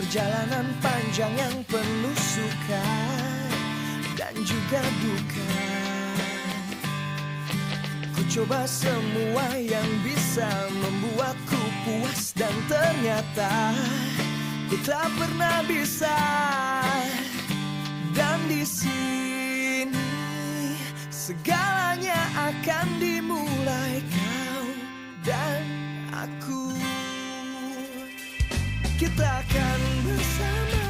Perjalanan panjang yang penuh suka dan juga duka. Ku coba semua yang bisa membuatku puas dan ternyata ku tak pernah bisa. Dan di sini segalanya akan dimulai, kau dan aku. Kita akan bersama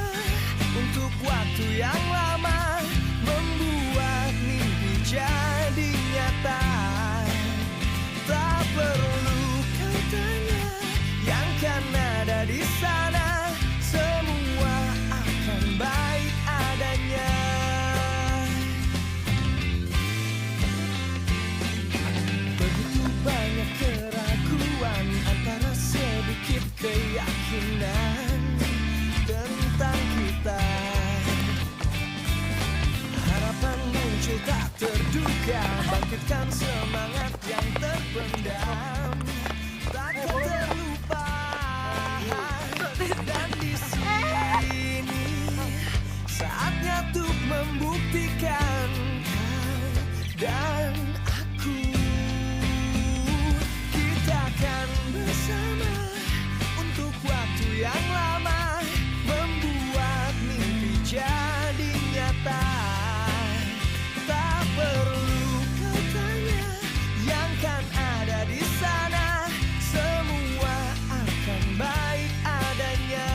untuk waktu yang lama, membuat mimpi jadi nyata. Tak perlu kau tanya yang kan ada di sana, semua akan baik adanya. Begitu banyak keraguan antara sedikit keyakinan tentang kita. Harapan muncul tak terduga, bangkitkan semangat yang terpendam, takkan terlupa. Dan di sini saatnya untuk membuktikan kau dan aku. Kita akan bersama untuk waktu yang lama, membuat mimpi jadi nyata. Tak perlu kau tanya yang kan ada di sana, semua akan baik adanya.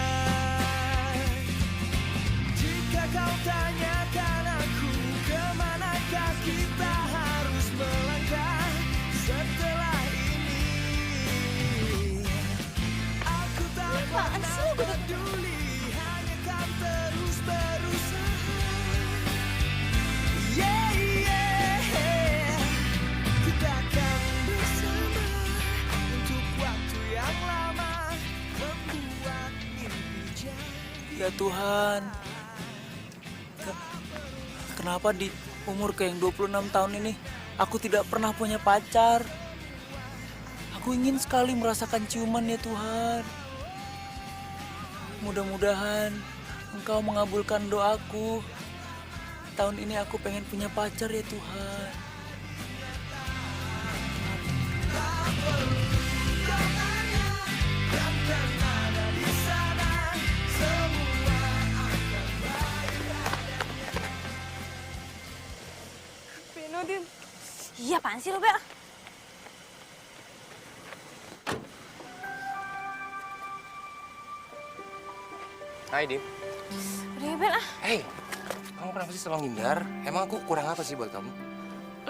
Jika kau tanyakan aku, kemanakah kita harus melangkah setelah ini, aku tak pernah peduli, hanya kan terus berusaha. Yeah, yeah. Kita akan bersama untuk waktu yang lama, membuat mimpi jadi. Ya Tuhan, kenapa di umur yang 26 tahun ini aku tidak pernah punya pacar? Aku ingin sekali merasakan ciuman ya Tuhan. Mudah-mudahan Engkau mengabulkan doaku. Tahun ini aku pengen punya pacar ya Tuhan. Beno, Din. Iya, apaan sih lo, Bel? Hai, Dim. Udah ya, Bel, ah. Hey, kamu kenapa sih selalu ngindar? Emang aku kurang apa sih buat kamu?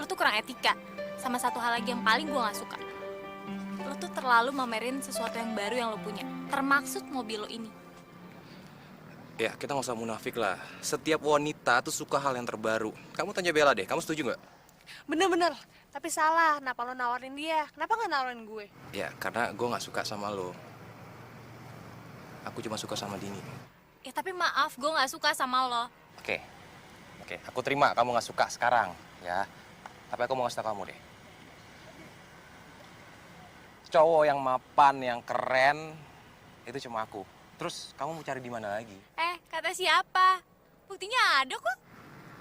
Lo tuh kurang etika. Sama satu hal lagi yang paling gue gak suka. Lo tuh terlalu mamerin sesuatu yang baru yang lo punya. Termaksud mobil lo ini. Ya, kita nggak usah munafik lah. Setiap wanita tuh suka hal yang terbaru. Kamu tanya Bella deh, kamu setuju nggak? Bener-bener, tapi salah. Kenapa lo nawarin dia? Kenapa nggak nawarin gue? Ya, karena gue nggak suka sama lo. Aku cuma suka sama Dini. Ya tapi maaf, gue gak suka sama lo. Oke, aku terima kamu nggak suka sekarang, ya. Tapi aku mau ngasih tau kamu deh. Cowok yang mapan, yang keren, itu cuma aku. Terus kamu mau cari di mana lagi? Kata siapa? Buktinya ada kok.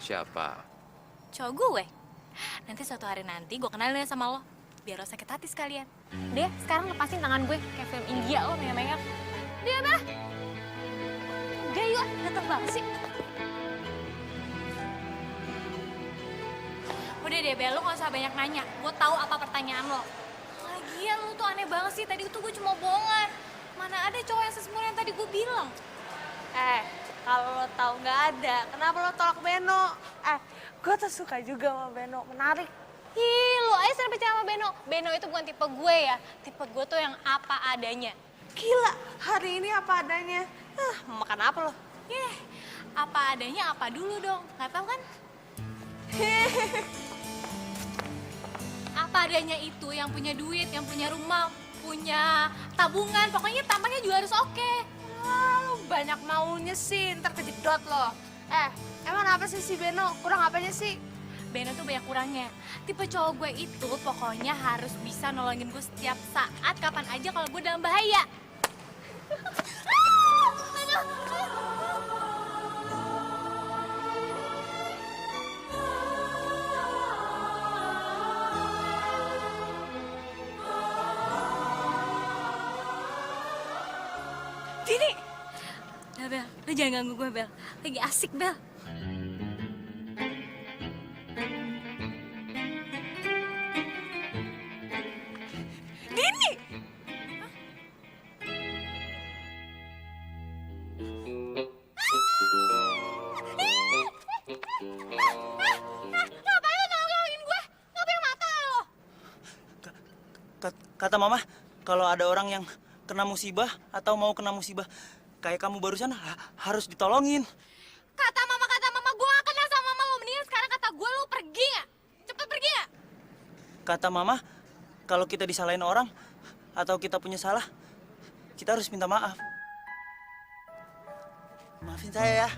Siapa? Cowok gue. Nanti suatu hari nanti gue kenalin sama lo. Biar lo sakit hati sekalian. Deh, sekarang lepasin tangan gue. Kayak film India lo, megang-megang. Dia apa? Udah yuk, dateng banget sih. Udah deh, Bel, lo gak usah banyak nanya. Gue tahu apa pertanyaan lo. Lagian lo tuh aneh banget sih. Tadi tuh gue cuma bohongan. Mana ada cowok yang sesmurni yang tadi gue bilang. Kalau lo tahu nggak ada, kenapa lo tolak Beno? Gue tuh suka juga sama Beno, menarik. Ih, lo aja sering percaya sama Beno. Beno itu bukan tipe gue ya. Tipe gue tuh yang apa adanya. Gila, hari ini apa adanya. Mau makan apa lo? Apa adanya apa dulu dong. Gak tau kan? Apa adanya itu yang punya duit, yang punya rumah, punya tabungan. Pokoknya tampaknya juga harus oke. Lo banyak maunya sih, ntar kejedot lo. Emang apa sih si Beno? Kurang apanya sih? Beno tuh banyak kurangnya. Tipe cowok gue itu pokoknya harus bisa nolongin gue setiap saat, kapan aja kalau gue dalam bahaya. jangan ganggu gue, Bel. Lagi asik, Bel. Dini! Ngapain lo nolongin gue? Ngapain mata lo? Kata mama, kalau ada orang yang kena musibah atau mau kena musibah kayak kamu barusan harus ditolongin. Kata mama, gue gak kenal sama mama lo. Mendingan sekarang kata gue lo pergi gak? Cepet pergi gak? Kata mama, kalau kita disalahin orang atau kita punya salah, kita harus minta maaf. Maafin saya ya.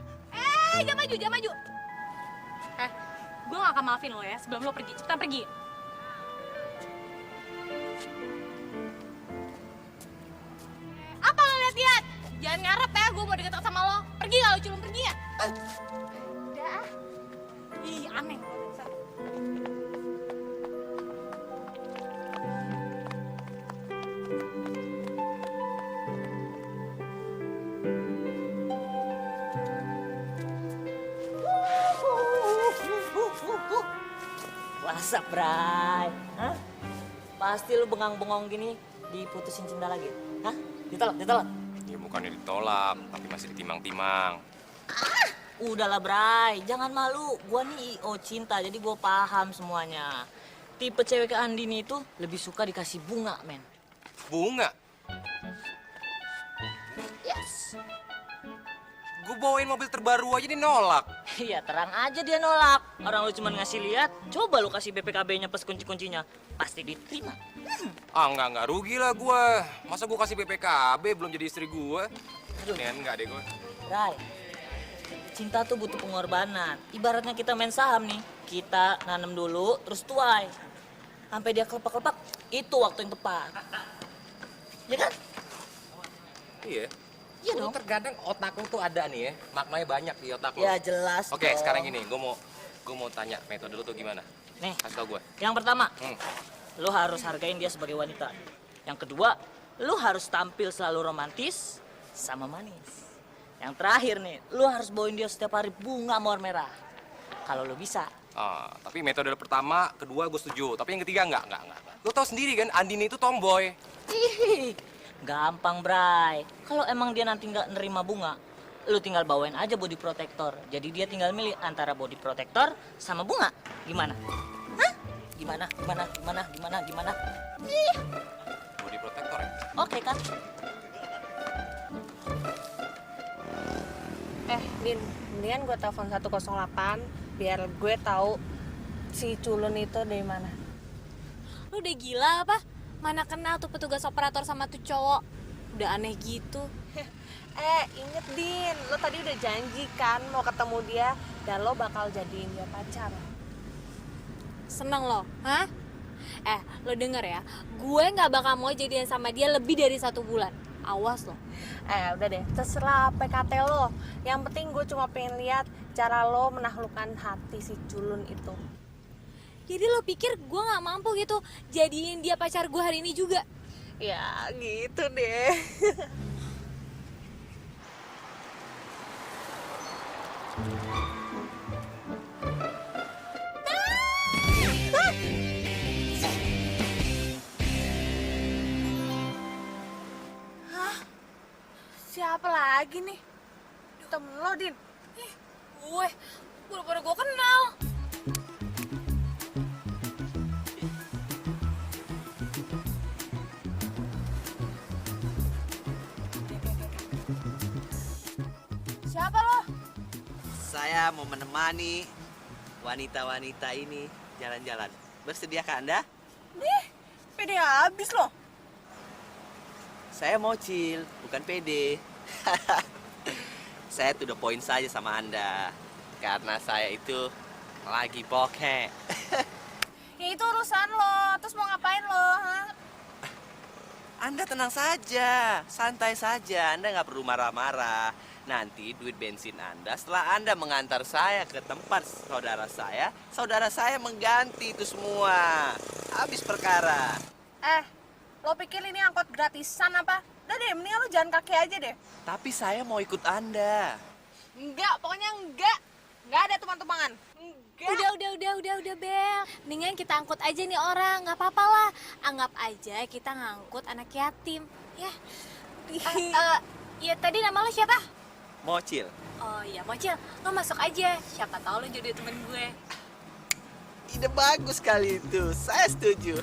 Jangan maju. Gue gak akan maafin lo ya sebelum lo pergi. Cepetan pergi. Apa lo liat-liat? Jangan ngarep ya, gue mau deket sama lo. Pergi gak lo, culun pergi ya? Udah. Ih, aneh. What's up, Bray? Hah? Pasti lu bengang-bengong gini diputusin cinta lagi? Hah? Ditolak? Ya bukannya ditolak, tapi masih ditimang-timang. Udahlah, Bray. Jangan malu. Gua nih IO cinta, jadi gua paham semuanya. Tipe cewek ke Andini itu lebih suka dikasih bunga, men. Bunga? Yes. Gue bawain mobil terbaru aja dia nolak. Iya, terang aja dia nolak. Orang lu cuma ngasih lihat, coba lu kasih BPKB-nya plus kunci-kuncinya. Pasti diterima. Enggak, rugi lah gue. Masa gue kasih BPKB belum jadi istri gue? Aduh. Enggak deh gue. Bray, cinta tuh butuh pengorbanan. Ibaratnya kita main saham nih. Kita nanam dulu, terus tuai. Sampai dia kelepak-kelepak, itu waktu yang tepat. Ya kan? Iya. Iya Lu dong. terkadang otak lu tuh ada nih ya, maknanya banyak di otak lu. Ya jelas Oke, dong. sekarang gini, gue mau tanya metode lu tuh gimana? Nih, Kasih tau gue. yang pertama, Hmm. lu harus hargain dia sebagai wanita. Yang kedua, lu harus tampil selalu romantis sama manis. Yang terakhir nih, lu harus bawain dia setiap hari bunga mawar merah. Kalau lu bisa. Tapi metode pertama, kedua gue setuju. Tapi yang ketiga enggak. Lu tau sendiri kan, Andini itu tomboy. Ih, gampang, Bray. Kalau emang dia nanti nggak nerima bunga, lu tinggal bawain aja body protector. Jadi dia tinggal milih antara body protector sama bunga. Gimana? Hah? Gimana? Ih, Body protector ya? oke kan? Din, mendingan gue telepon 108 biar gue tahu si culun itu dari mana. Lu udah gila apa? Mana kenal tuh petugas operator sama tuh cowok. Udah aneh gitu. Inget Din, lo tadi udah janji kan mau ketemu dia dan lo bakal jadiin dia pacar. Seneng lo, hah? Lo denger ya, gue gak bakal mau jadian sama dia lebih dari 1 bulan. Awas lo. Udah deh, terserah PKT lo. Yang penting gue cuma pengen lihat cara lo menaklukkan hati si culun itu. Jadi lo pikir gue gak mampu gitu jadiin dia pacar gue hari ini juga? Ya gitu deh. Siapa lagi nih? Temen lo, Din. Gue, pura-pura gue kenal. Siapa lo? Saya mau menemani wanita-wanita ini jalan-jalan. Bersediakah Anda? Pede habis lo. Saya mau chill, bukan pede. Saya tuh udah poin saja sama Anda. Karena saya itu lagi bokeh. Ya itu urusan lo. Terus mau ngapain lo? Hah? Anda tenang saja, santai saja. Anda nggak perlu marah-marah. Nanti duit bensin Anda setelah Anda mengantar saya ke tempat saudara saya mengganti itu semua. Habis perkara. Lo pikir ini angkot gratisan apa? Udah deh, mendingan lu jalan kaki aja deh. Tapi saya mau ikut Anda. Enggak, pokoknya enggak. Enggak ada tumpang-tumpangan. Enggak. Udah, Bel. Mendingan kita angkut aja nih orang, nggak apa-apa lah. Anggap aja kita ngangkut anak yatim, ya. Ya tadi nama lo siapa? Mocil. Oh iya, Mocil, lo masuk aja. Siapa tahu lo jadi temen gue. Ide bagus kali itu. Saya setuju.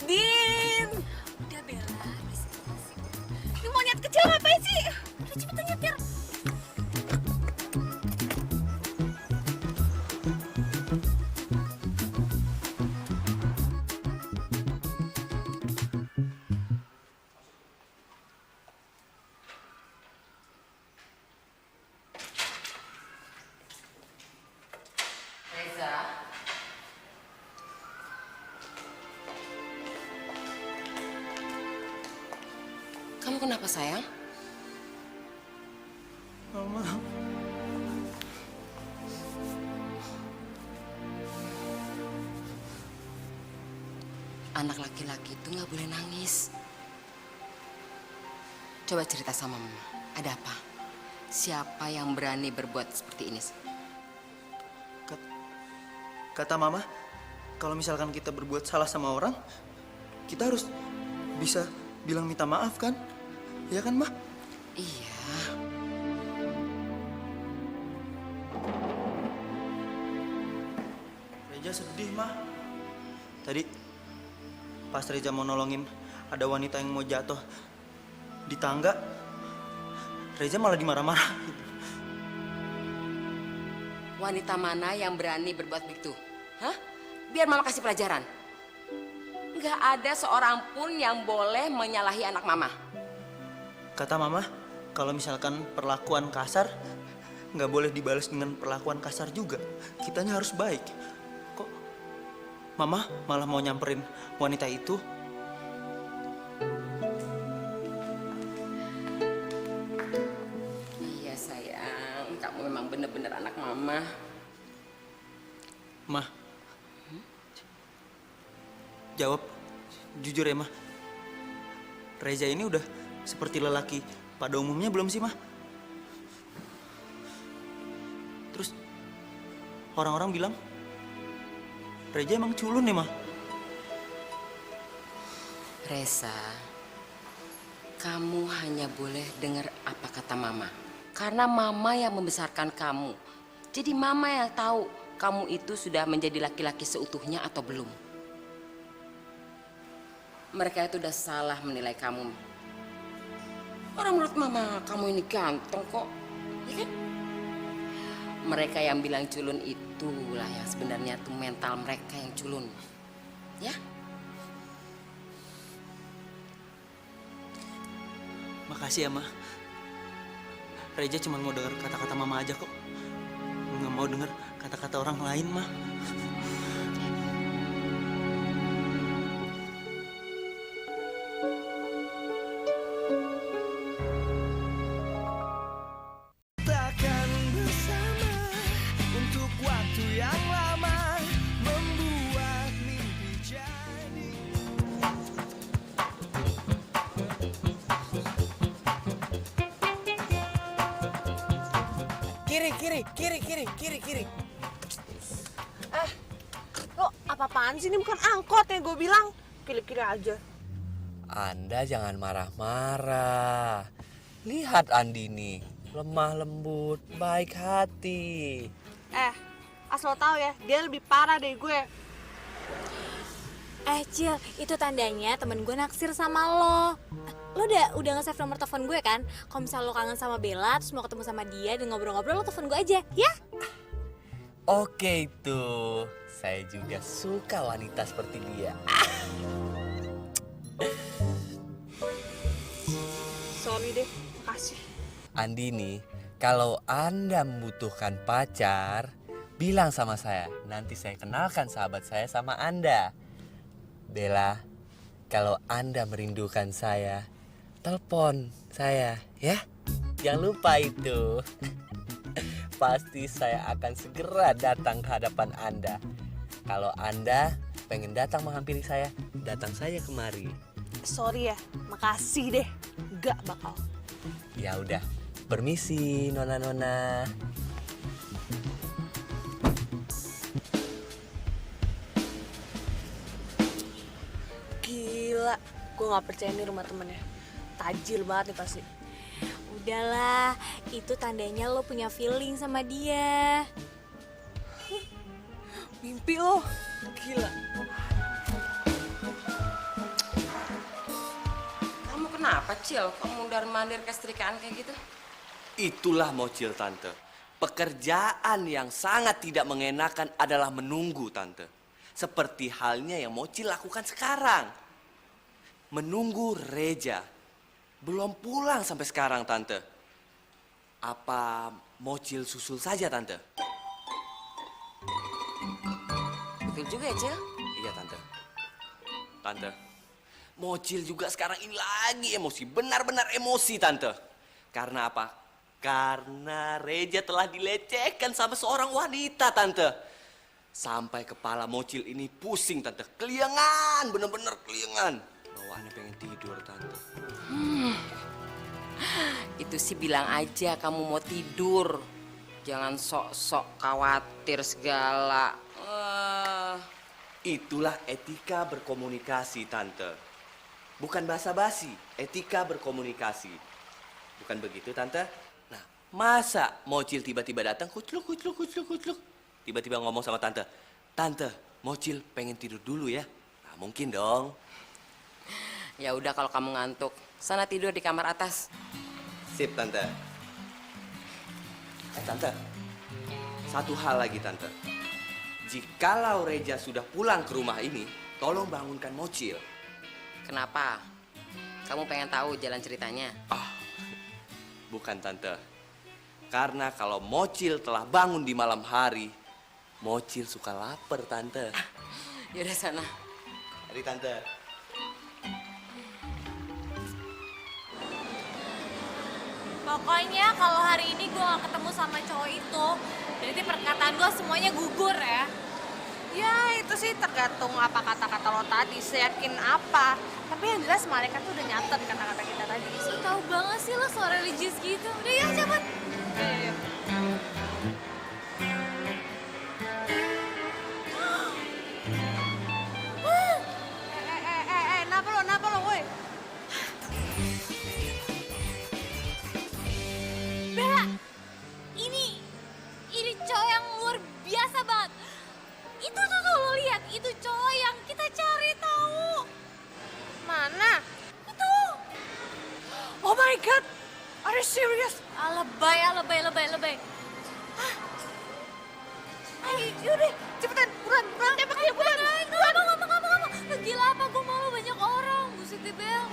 Din. Udah, Bella. Ini monyet kecil ngapain sih? Udah cepetan nyetir. Kamu kenapa sayang? Mama. Anak laki-laki itu nggak boleh nangis. Coba cerita sama mama, ada apa? Siapa yang berani berbuat seperti ini? Kata mama, kalau misalkan kita berbuat salah sama orang, kita harus bisa bilang minta maaf kan? Ya kan, Ma? Iya. Reja sedih, Ma. Tadi pas Reja mau nolongin ada wanita yang mau jatuh di tangga, Reja malah dimarah-marah. Wanita mana yang berani berbuat begitu? Hah? Biar mama kasih pelajaran. Nggak ada seorang pun yang boleh menyalahi anak mama. Kata mama, kalau misalkan perlakuan kasar, nggak boleh dibalas dengan perlakuan kasar juga. Kitanya harus baik. Kok mama malah mau nyamperin wanita itu? Iya sayang, kamu memang bener-bener anak mama. Ma, jawab jujur ya, Ma. Reza ini udah seperti lelaki pada umumnya belum sih, Ma? Terus orang-orang bilang Reza emang culun nih, Ma. Reza, kamu hanya boleh dengar apa kata mama. Karena mama yang membesarkan kamu. Jadi mama yang tahu kamu itu sudah menjadi laki-laki seutuhnya atau belum. Mereka itu udah salah menilai kamu. Orang menurut mama kamu ini ganteng kok, ya kan? Mereka yang bilang culun itulah yang sebenarnya tuh mental mereka yang culun, ya? Makasih ya, Ma. Reza cuma mau dengar kata-kata mama aja kok. Nggak mau dengar kata-kata orang lain, Ma. Takkan bersama untuk waktu yang lama, membuat mimpi jadi. Kiri. Lo apa-apaan sih? Ini bukan angkot ya gue bilang. Kiri-kiri aja. Anda jangan marah-marah. Lihat Andini, lemah lembut, baik hati. Asal lo tahu ya, dia lebih parah dari gue. Cil, itu tandanya temen gue naksir sama lo. Lo udah nge-save nomor telepon gue kan? Kalau misalnya lo kangen sama Bella, terus mau ketemu sama dia dan ngobrol-ngobrol, lo telepon gue aja, ya? Oke itu, saya juga suka wanita seperti dia. Sorry deh, makasih. Andini, kalau Anda membutuhkan pacar, bilang sama saya. Nanti saya kenalkan sahabat saya sama Anda. Bella, kalau Anda merindukan saya, telepon saya ya. Jangan lupa itu. Pasti saya akan segera datang ke hadapan Anda. Kalau Anda pengen datang menghampiri saya, datang saja kemari. Sorry ya, makasih deh. Gak bakal. Ya udah, permisi nona-nona. Gila, gue gak percaya nih rumah temennya. Tajil banget nih pasti. Udahlah, itu tandanya lo punya feeling sama dia. Mimpi lo, gila. Kamu kenapa, Cil? Kamu mondar-mandir kesetrikaan kayak gitu? Itulah mocil tante. Pekerjaan yang sangat tidak mengenakan adalah menunggu tante. Seperti halnya yang mocil lakukan sekarang. Menunggu Reja. Belum pulang sampai sekarang tante. Apa mocil susul saja tante? Betul juga ya, Cil? Iya tante. Tante, mocil juga sekarang ini lagi emosi. Benar-benar emosi tante. Karena apa? Karena Reja telah dilecehkan sama seorang wanita tante. Sampai kepala mocil ini pusing tante. Keliangan, bener-bener keliangan. Bawaannya pengen tidur tante. Itu sih bilang aja kamu mau tidur. Jangan sok-sok khawatir segala. Itulah etika berkomunikasi tante. Bukan basa-basi, etika berkomunikasi. Bukan begitu tante? Nah, masa mocil tiba-tiba datang kucluk. Tiba-tiba ngomong sama tante. Tante, mocil pengen tidur dulu ya. Nah, mungkin dong. Ya udah kalau kamu ngantuk, sana tidur di kamar atas. Sip tante. Tante, satu hal lagi tante. Jikalau Reja sudah pulang ke rumah ini, tolong bangunkan mocil. Kenapa? Kamu pengen tahu jalan ceritanya? Bukan tante. Karena kalau mocil telah bangun di malam hari, mocil suka lapar tante. Yaudah sana. Mari tante. Pokoknya kalau hari ini gue gak ketemu sama cowok itu, berarti perkataan gue semuanya gugur ya. Ya itu sih tergantung apa kata-kata lo tadi, seyakin apa. Tapi yang jelas malaikat tuh udah nyatet kata-kata kita tadi. So tau banget sih lo soal religius gitu. Udah ya cepet. Napa lo, woi? Bella, ini cowok yang luar biasa banget. Itu tuh lo lihat, itu cowok yang kita cari tahu. Mana? Itu. Oh my god, are you serious? Lebay. Yaudah, cepetan, buruan. Ngomong. Gila apa, gue malu banyak orang. Buset deh, Bel.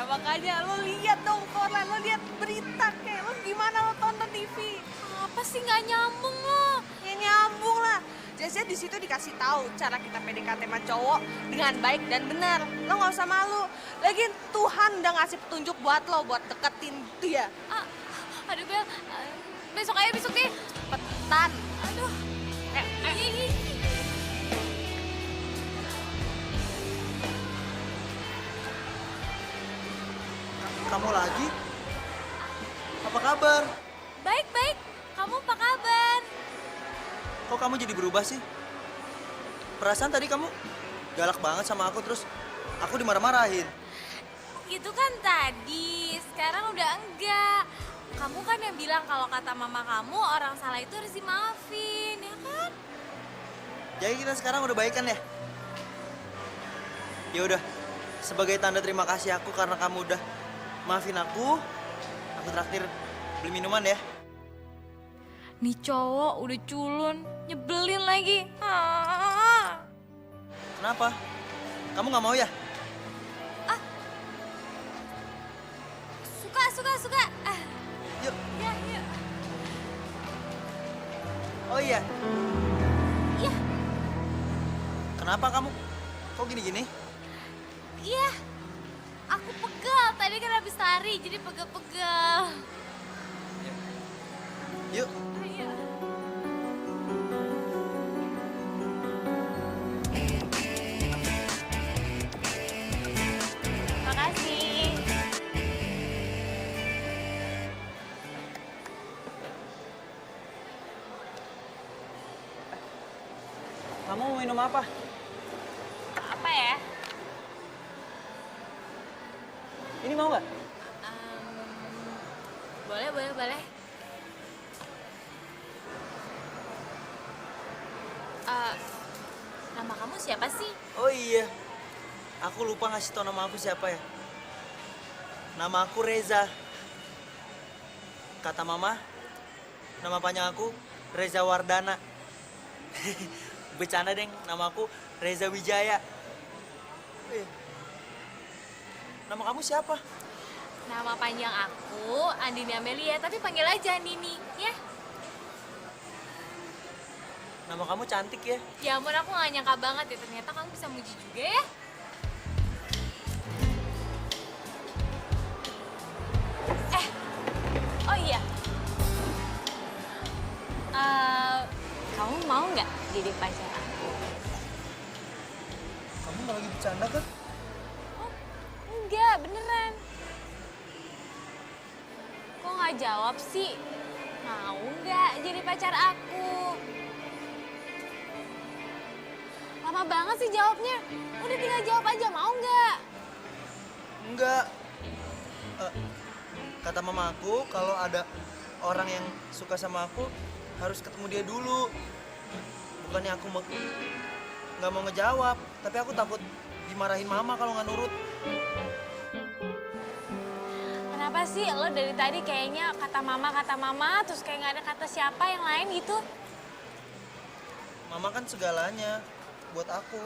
Makanya lo lihat dong Korlan, lo lihat berita kayak lo gimana lo tonton TV. Apa sih nggak nyambung lo? Ya nyambung lah. Jadi di situ dikasih tahu cara kita PDKT sama cowok dengan baik dan benar. Lo nggak usah malu. Lagian Tuhan udah ngasih petunjuk buat lo buat deketin dia. Aduh, Bel. Besok deh. Cepetan. Aduh. Kamu lagi? Apa kabar? Baik. Kamu apa kabar? Kok kamu jadi berubah sih? Perasaan tadi kamu galak banget sama aku, terus aku dimarah-marahin. Itu kan tadi, sekarang udah enggak. Kamu kan yang bilang kalau kata mama kamu orang salah itu harus dimaafin, ya kan? Jadi kita sekarang udah baikan ya? Ya udah, sebagai tanda terima kasih aku karena kamu udah maafin aku traktir beli minuman ya. Nih cowok udah culun, nyebelin lagi. Kenapa? Kamu nggak mau ya? Suka. Yuk. Ya. Oh iya. Iya. Kenapa kamu? Kok gini-gini? Iya. Aku pegel, tadi kan habis lari jadi pegel-pegel. Yuk. Ayo. Kamu mau minum apa? Apa ya? Ini mau nggak? Boleh, boleh, boleh. Nama kamu siapa sih? Oh iya, aku lupa ngasih tau nama aku siapa ya. Nama aku Reza. Kata mama, nama panjang aku Reza Wardana. Bercanda deng, nama aku Reza Wijaya. Nama kamu siapa? Nama panjang aku Andini Amelia, tapi panggil aja Nini, ya? Nama kamu cantik ya. Ya ampun, aku gak nyangka banget ya, ternyata kamu bisa muji juga ya. Oh iya. Kamu mau nggak jadi pacar aku? Kamu nggak lagi bercanda kan? Oh, enggak, beneran. Kok nggak jawab sih? Mau nggak jadi pacar aku? Lama banget sih jawabnya. Udah tinggal jawab aja, mau nggak? Enggak. Kata mama aku kalau ada orang yang suka sama aku harus ketemu dia dulu. Bukannya aku nggak mau ngejawab, tapi aku takut dimarahin mama kalau nggak nurut. Kenapa sih lo dari tadi kayaknya kata mama, terus kayak nggak ada kata siapa yang lain gitu? Mama kan segalanya buat aku.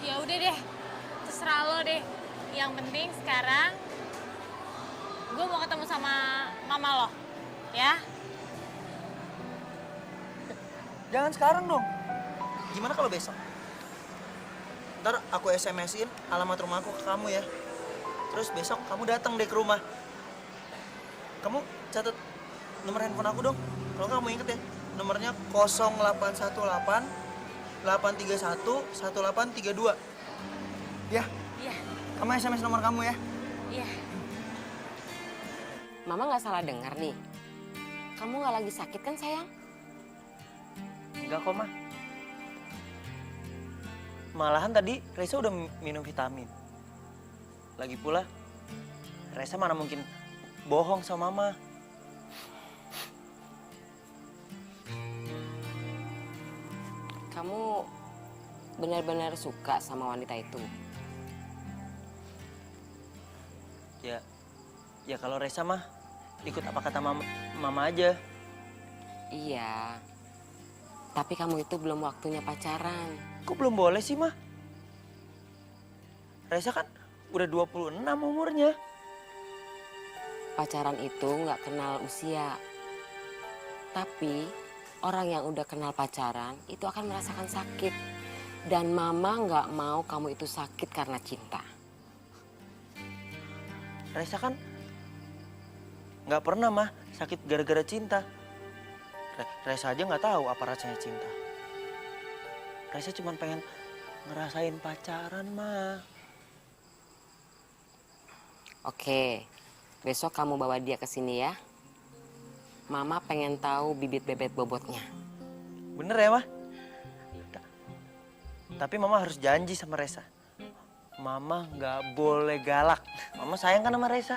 Ya udah deh, terserah lo deh. Yang penting sekarang gue mau ketemu sama mama lo, ya? Jangan sekarang dong. Gimana kalau besok? Ntar aku SMS-in alamat rumah aku ke kamu ya. Terus besok kamu datang deh ke rumah. Kamu catat nomor handphone aku dong. Kalau kamu inget ya, nomornya 0818 831 1832. Ya, Iya, kamu SMS nomor kamu ya. iya. Mama nggak salah dengar nih. Kamu nggak lagi sakit kan sayang? Enggak kok, Ma. Malahan tadi Reza udah minum vitamin. Lagi pula, Reza mana mungkin bohong sama Mama. Kamu benar-benar suka sama wanita itu? Ya kalau Reza mah ikut apa kata Mama aja. Iya. Tapi kamu itu belum waktunya pacaran. Kok belum boleh sih, Ma? Reza kan udah 26 umurnya. Pacaran itu nggak kenal usia. Tapi orang yang udah kenal pacaran itu akan merasakan sakit. Dan Mama nggak mau kamu itu sakit karena cinta. Reza kan nggak pernah, Mah, sakit gara-gara cinta. Reza aja nggak tahu apa rasanya cinta. Reza cuma pengen ngerasain pacaran, Mah. Oke, besok kamu bawa dia ke sini ya. Mama pengen tahu bibit bebet bobotnya. Bener ya, Mah? Tapi Mama harus janji sama Reza. Mama nggak boleh galak. Mama sayang kan sama Reza?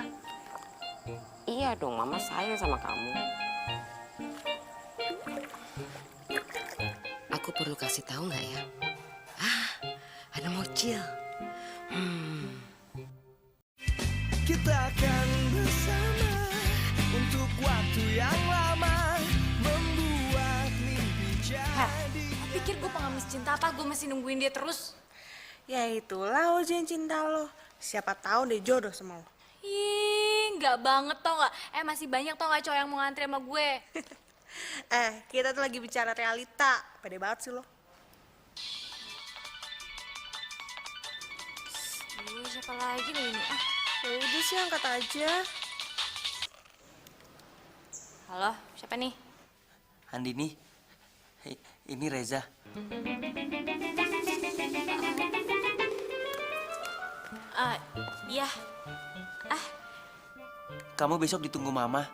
Iya dong, Mama sayang sama kamu. Aku perlu kasih tahu nggak ya? Ada mocil. Kita akan bersama untuk waktu yang lama, membuat mimpi jadi. Pikir gue pengemis cinta apa? Gue masih nungguin dia terus. Ya itulah ujian cinta lo. Siapa tahu deh jodoh sama lo. Ih, nggak banget tau nggak? Masih banyak tau nggak cowok yang mau ngantri sama gue? Kita tuh lagi bicara realita. Pede banget sih lo. Siapa lagi nih ini? Ya udah sih angkat aja. Halo, siapa nih? Andini, ini Reza. Iya. Kamu besok ditunggu Mama.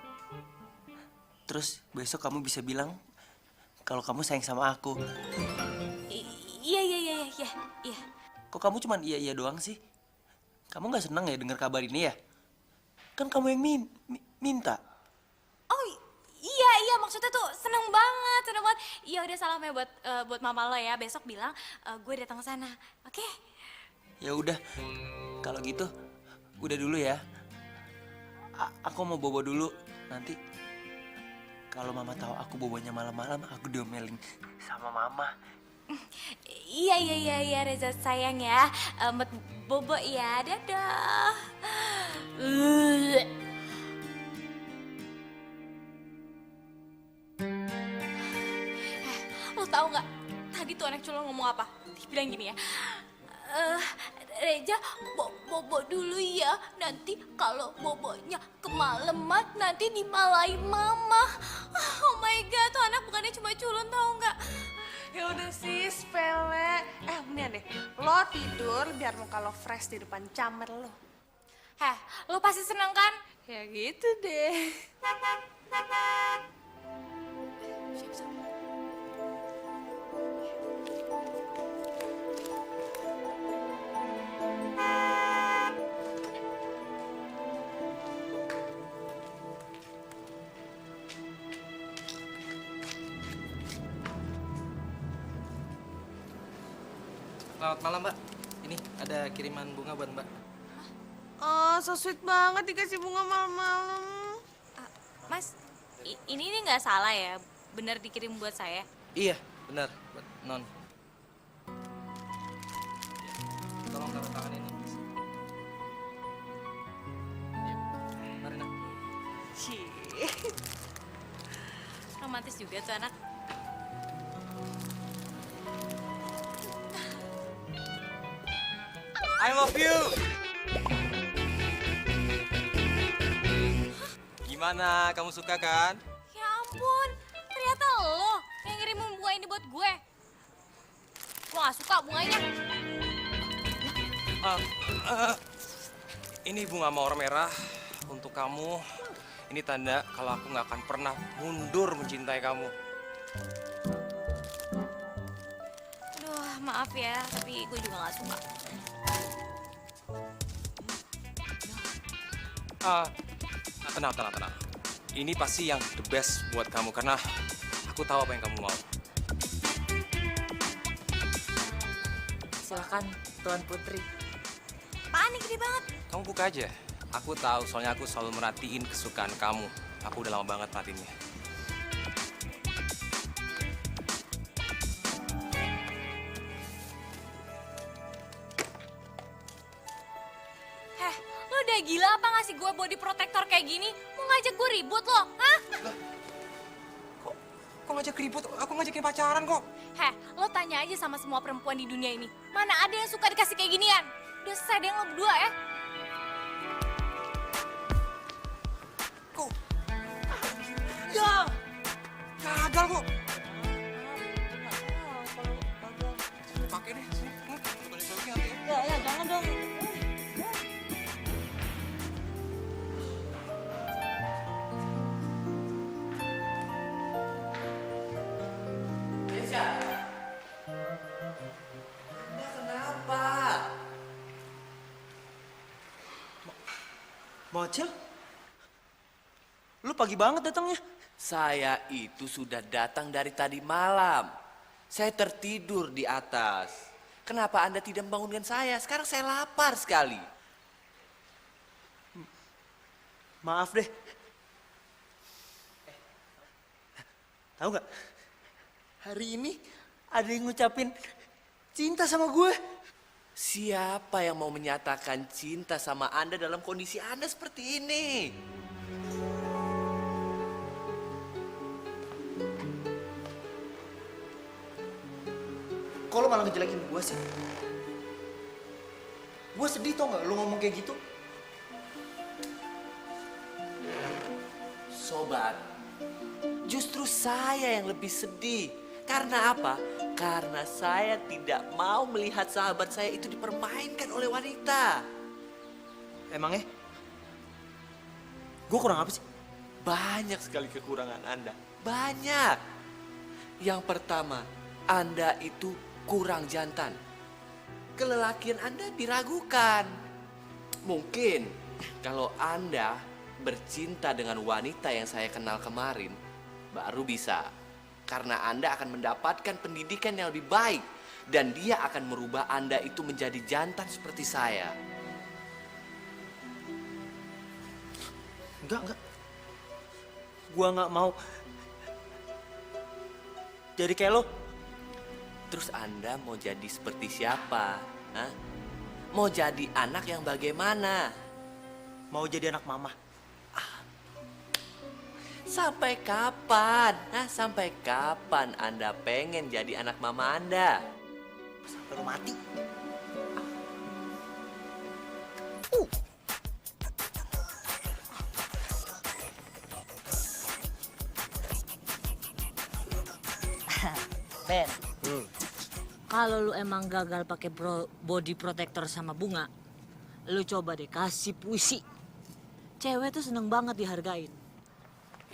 Terus besok kamu bisa bilang kalau kamu sayang sama aku. Kok kamu cuman iya-iya doang sih? Kamu nggak seneng ya dengar kabar ini ya? Kan kamu yang minta. Oh iya maksudnya tuh seneng banget. Iya udah salam ya buat mama lo ya. Besok bilang gue datang ke sana. Oke? Ya udah, kalau gitu udah dulu ya. Aku mau bobo dulu. Nanti kalau mama tahu aku bobonya malam-malam, aku diomelin sama mama. Iya Reza sayang ya. Met bobo ya. Dadah. Lo tau nggak? Tadi tuh anak culun ngomong apa? Dia bilang gini ya. Reja, bobo dulu ya. Nanti kalau bobonya kemalaman, nanti dimalain mama. Oh my god, tuh anak bukannya cuma culun tau nggak? Ya udah sih, sepele. Mendingan deh, lo tidur biar muka lo fresh di depan camer lo. Heh, lo pasti seneng kan? Ya gitu deh. Selamat malam, Mbak. Ini ada kiriman bunga buat Mbak. Oh, so sweet banget dikasih bunga malam-malam. Mas, ini nggak salah ya? Bener dikirim buat saya? Iya, benar, buat Non. Tolong taruh tangan ini. Iya. Mari, Nak. Romantis juga tuh anak. I love you. Gimana? Kamu suka kan? Ya ampun, ternyata lo yang ngirim bunga ini buat gue. Gue gak suka bunganya. Ini bunga mawar merah untuk kamu. Ini tanda kalau aku nggak akan pernah mundur mencintai kamu. Aduh, maaf ya, tapi gue juga gak suka. Tenang. Ini pasti yang the best buat kamu karena aku tahu apa yang kamu mau. Silakan, Tuan Putri. Apaan nih gede banget? Kamu buka aja. Aku tahu soalnya aku selalu merhatiin kesukaan kamu. Aku udah lama banget merhatiinnya. Heh, lo udah gila apa ngasih gue body protector kayak gini? Mau ngajak gue ribut lo, hah? Kok ngajak ribut? Aku ngajakin pacaran kok. Heh, lo tanya aja sama semua perempuan di dunia ini. Mana ada yang suka dikasih kayak ginian? Udah selesai deh lo berdua ya. Kok? Ya! Gagal kok. Pakai deh. Ya, jangan dong. Kenapa? Mocil? Lu pagi banget datangnya. Saya itu sudah datang dari tadi malam. Saya tertidur di atas. Kenapa Anda tidak membangunkan saya? Sekarang saya lapar sekali. Maaf deh. Tahu nggak? Hari ini ada yang ngucapin cinta sama gue. Siapa yang mau menyatakan cinta sama Anda dalam kondisi Anda seperti ini? Kok lo malah ngejelekin gue sih? Gue sedih tau nggak lo ngomong kayak gitu? Sobat, justru saya yang lebih sedih. Karena apa? Karena saya tidak mau melihat sahabat saya itu dipermainkan oleh wanita. Emangnya? Gue kurang apa sih? Banyak sekali kekurangan Anda. Banyak. Yang pertama, Anda itu kurang jantan. kelelakian Anda diragukan. Mungkin kalau Anda bercinta dengan wanita yang saya kenal kemarin, baru bisa. Karena Anda akan mendapatkan pendidikan yang lebih baik. Dan dia akan merubah Anda itu menjadi jantan seperti saya. Enggak. Gua nggak mau jadi kayak lo. Terus Anda mau jadi seperti siapa? Hah? Mau jadi anak yang bagaimana? Mau jadi anak mama. Sampai kapan? Sampai kapan Anda pengen jadi anak mama Anda? Sampai lo mati. Ben, kalau lu emang gagal pakai body protector sama bunga, lu coba deh kasih puisi. Cewek tuh seneng banget dihargain.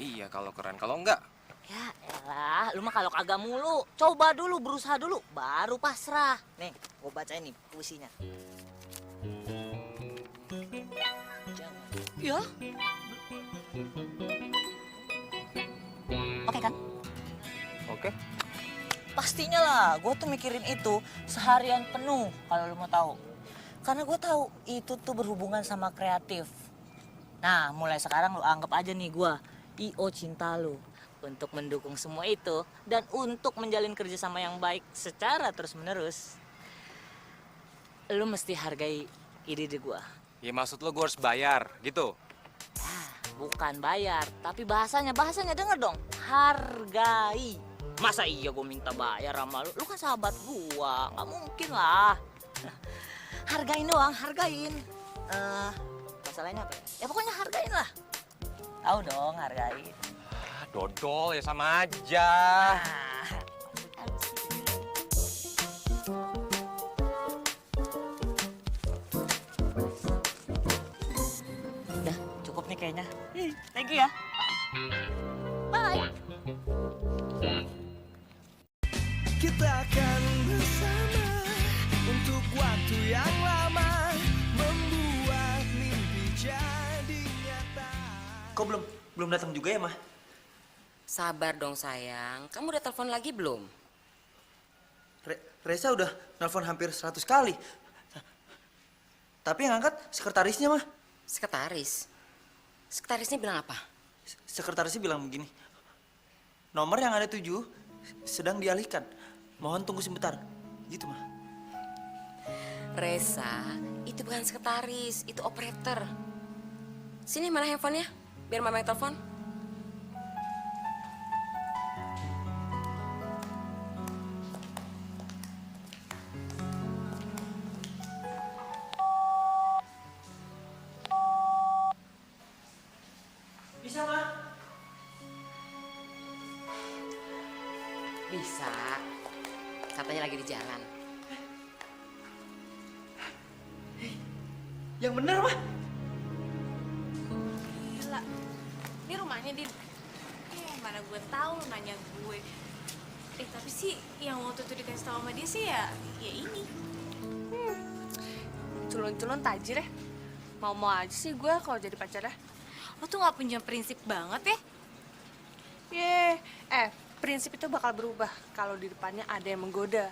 Iya kalau keren, kalau enggak. Ya elah, lu mah kalau kagak mulu, coba dulu, berusaha dulu, baru pasrah. Nih, gua bacain nih puisinya. Ya. Oke kan? Oke. Pastinya lah, gue tuh mikirin itu seharian penuh kalau lu mau tahu. Karena gue tahu itu tuh berhubungan sama kreatif. Nah, mulai sekarang lu anggap aja nih gue I.O. cinta lu. Untuk mendukung semua itu dan untuk menjalin kerjasama yang baik secara terus-menerus. Lu mesti hargai ide-ide gue. Ya maksud lo gue harus bayar gitu? Bukan bayar, tapi bahasanya denger dong. Hargai. Masa iya gue minta bayar sama lu? Lu kan sahabat gua, nggak mungkin lah. Hargain doang, hargain. Masalahnya apa ya? Ya pokoknya hargain lah. Tahu dong, hargain. Dodol ya sama aja. Udah, cukup nih kayaknya. Thank you ya. Bye. Kita akan bersama untuk waktu yang lama, membuat mimpi jadi nyata. Kok belum datang juga ya, Mah? Sabar dong sayang, kamu udah telepon lagi belum? Reza udah nelpon hampir 100 kali. Tapi yang angkat sekretarisnya, Mah. Sekretaris? Sekretarisnya bilang apa? Sekretarisnya bilang begini. Nomor yang ada 7 sedang dialihkan. Mohon tunggu sebentar. Gitu, Mah. Reza, itu bukan sekretaris, itu operator. Sini mana handphonenya, biar mama yang telepon. Bisa, Mah? Bisa. Katanya lagi di jalan. Yang bener, Mah. Gila, ini rumahnya, Din. Mana gue tahu lu nanya gue. Tapi sih yang waktu itu dikasih tahu sama dia sih ya ini. Culun-culun tajir ya. Mau-mau aja sih gue kalau jadi pacarnya. Lo tuh gak punya prinsip banget ya. Prinsip itu bakal berubah kalau di depannya ada yang menggoda.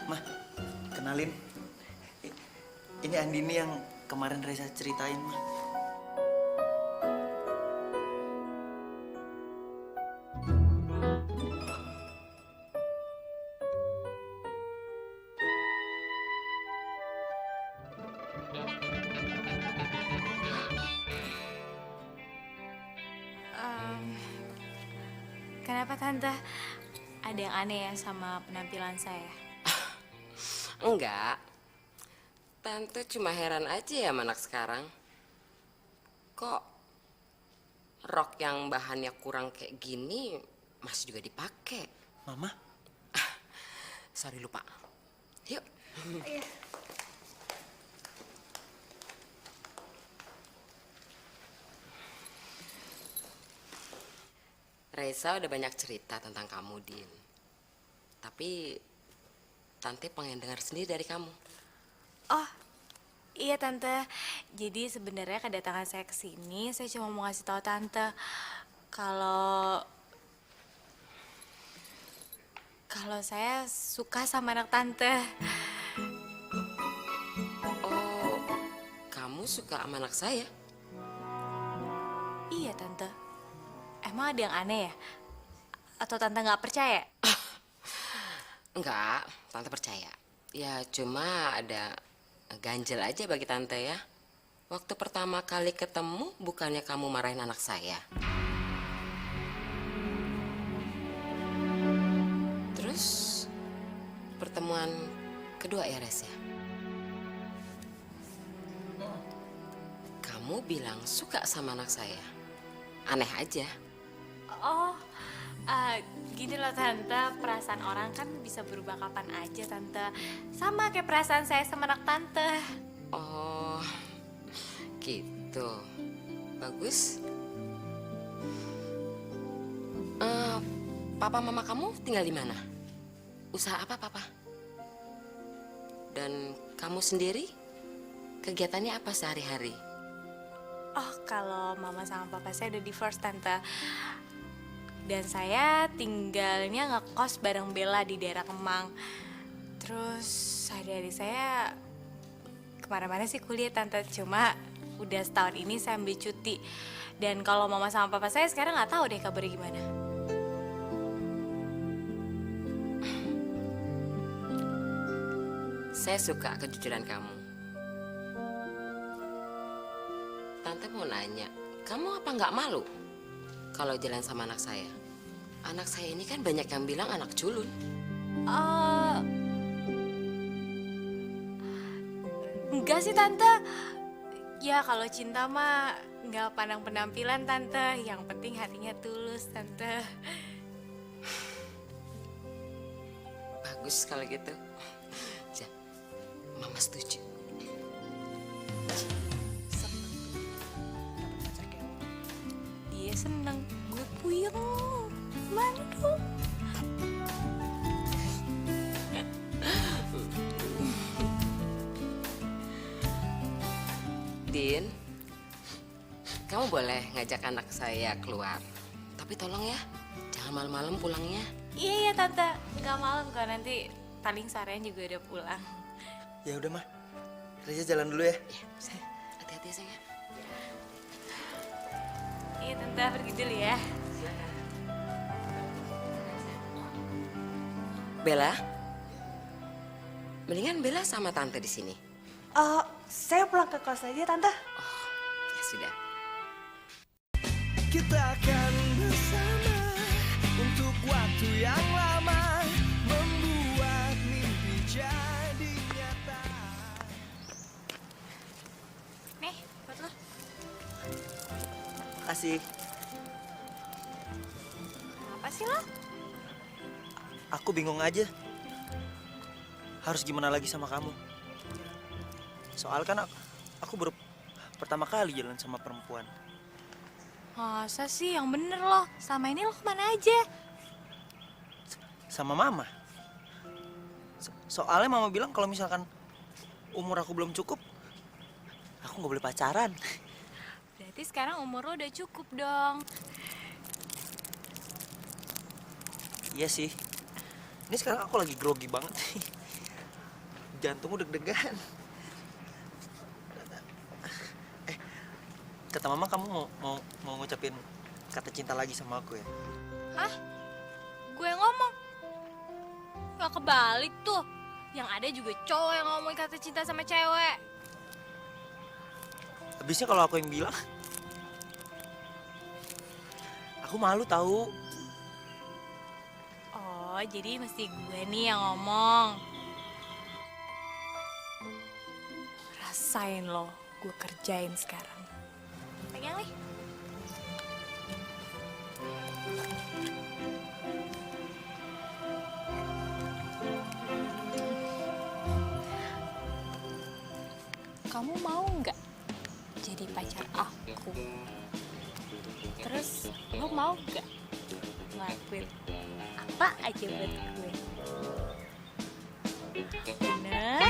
Mah, kenalin. Ini Andini yang kemarin Reza ceritain, Mah. Kenapa Tante? Ada yang aneh ya sama penampilan saya? Enggak. Tante cuma heran aja ya sama anak sekarang. Kok rok yang bahannya kurang kayak gini masih juga dipakai? Mama, Sorry lupa. Yuk. Raisa udah banyak cerita tentang kamu, Din. Tapi Tante pengen dengar sendiri dari kamu. Oh, iya Tante. Jadi sebenarnya kedatangan saya ke sini, saya cuma mau ngasih tahu Tante kalau saya suka sama anak Tante. Oh, kamu suka sama anak saya? Iya Tante. Emang ada yang aneh ya? Atau Tante nggak percaya? Enggak, Tante percaya. Ya cuma ada ganjel aja bagi Tante ya. Waktu pertama kali ketemu, bukannya kamu marahin anak saya. Terus pertemuan kedua ya, Res ya? Kamu bilang suka sama anak saya. Aneh aja. Oh, gini loh Tante, perasaan orang kan bisa berubah kapan aja Tante. Sama kayak perasaan saya sama anak Tante. Oh, gitu. Bagus. Papa mama kamu tinggal di mana? Usaha apa papa? Dan kamu sendiri kegiatannya apa sehari-hari? Oh, kalau mama sama papa saya udah divorce Tante. Dan saya tinggalnya ngekos bareng Bella di daerah Kemang. Terus adik-adik saya kemana-mana sih kuliah Tante. Cuma udah setahun ini saya ambil cuti. Dan kalau mama sama papa saya sekarang nggak tahu deh kabarnya gimana. Saya suka kejujuran kamu. Tante mau nanya, kamu apa nggak malu kalau jalan sama anak saya? Anak saya ini kan banyak yang bilang anak culun. Enggak sih Tante. Ya kalau cinta mah nggak pandang penampilan Tante. Yang penting hatinya tulus Tante. Bagus kalau gitu. Ja, Mama setuju. Dia seneng, gue puyeng. Mana dong? Din, kamu boleh ngajak anak saya keluar. Tapi tolong ya, jangan malam-malam pulangnya. Iya Tante, nggak malam kok, nanti paling sorenya juga udah pulang. ya udah mah. Reza jalan dulu ya. Ya, saya hati-hati ya sayang ya. Iya Tante, pergi dulu ya. Bella, mendingan Bella sama Tante di sini. Saya pulang ke kos aja Tante. Ya sudah. Kita akan bersama untuk waktu yang lama, membuat mimpi jadi nyata. Nih, buat lo. Kasih. Apa sih lo? Aku bingung aja. Harus gimana lagi sama kamu? Soal kan aku baru pertama kali jalan sama perempuan. Masa sih yang bener lo? Sama ini lo kemana aja? Sama mama. Soalnya mama bilang kalau misalkan umur aku belum cukup, aku nggak boleh pacaran. Berarti sekarang umur lo udah cukup dong. Iya sih. Ini sekarang aku lagi grogi banget. Jantungku deg-degan. Kata mama kamu mau ngucapin kata cinta lagi sama aku ya? Hah? Gue yang ngomong? Gak kebalik tuh. Yang ada juga cowok yang ngomongin kata cinta sama cewek. Habisnya kalau aku yang bilang, aku malu tahu. Oh, jadi mesti gue nih yang ngomong. rasain lo, gue kerjain sekarang. Pegang nih. Kamu mau nggak jadi pacar aku? Terus lo mau nggak ngelakuin apa aja buat gue? Nah,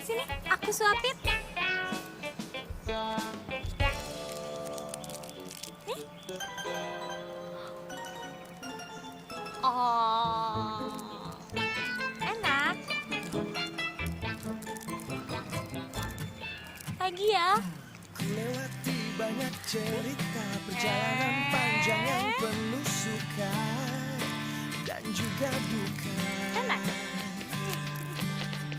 sini aku suapin. Nih. Oh, enak. Lagi ya. Lewati banyak cerita perjalanan panjang yang penuh suka dan juga duka. Enak.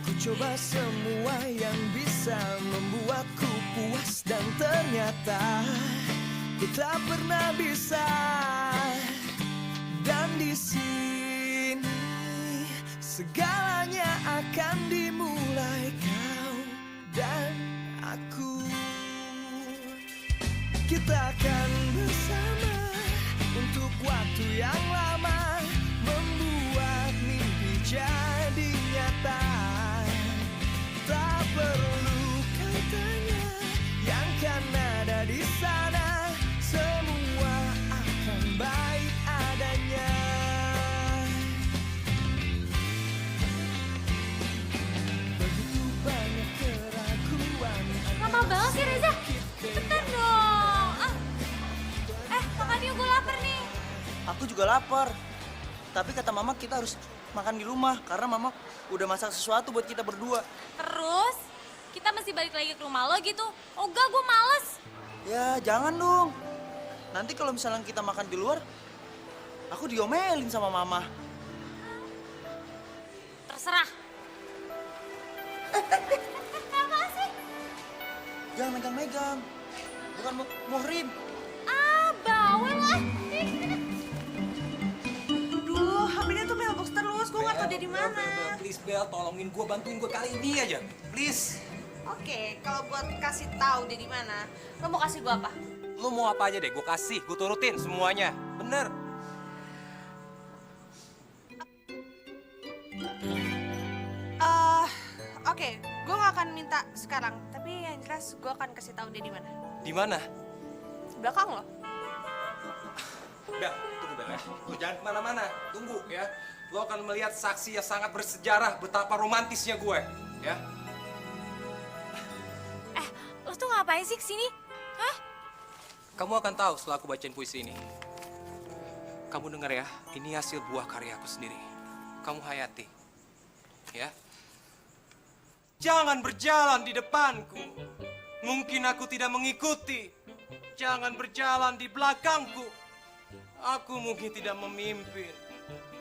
Ku coba semua yang bisa membuatku puas dan ternyata ku tak pernah bisa. Dan di sini segalanya akan dimulai kau dan aku. Kita akan bersama untuk waktu yang lama, membuat mimpi jadi nyata. Tak perlu kau tanya yang kan ada di sana, semua akan baik adanya. Begitu banyak keraguan. Lama banget sih Reza. Cepetan dong. Makan yuk, gue lapar nih. Aku juga lapar. Tapi kata mama kita harus makan di rumah karena mama udah masak sesuatu buat kita berdua. Terus kita mesti balik lagi ke rumah lo gitu. Oh enggak, gue males. Ya jangan dong. Nanti kalau misalnya kita makan di luar, aku diomelin sama mama. Terserah. Apa sih? Jangan megang-megang. Bukan muhrim. Bawel lah. Aduh, HP-nya tuh mailbox terus, gue nggak tahu dia di mana. Please Bel, tolongin gue, bantuin gue kali ini aja. Please. Oke, kalau buat kasih tahu dia di mana, lo mau kasih gue apa? Lu mau apa aja deh, gue kasih, gue turutin semuanya. Bener. Oke, gue nggak akan minta sekarang, tapi yang jelas gue akan kasih tahu dia di mana. Di mana? Belakang lo. Bel, tunggu Bel ya. Lu jangan kemana-mana, tunggu ya. Lo akan melihat saksi yang sangat bersejarah betapa romantisnya gue, ya. Lo tuh ngapain sih kesini? Hah? Kamu akan tahu setelah aku bacain puisi ini. Kamu dengar ya, ini hasil buah karyaku sendiri. Kamu hayati, ya. Jangan berjalan di depanku. Mungkin aku tidak mengikuti. Jangan berjalan di belakangku. Aku mungkin tidak memimpin.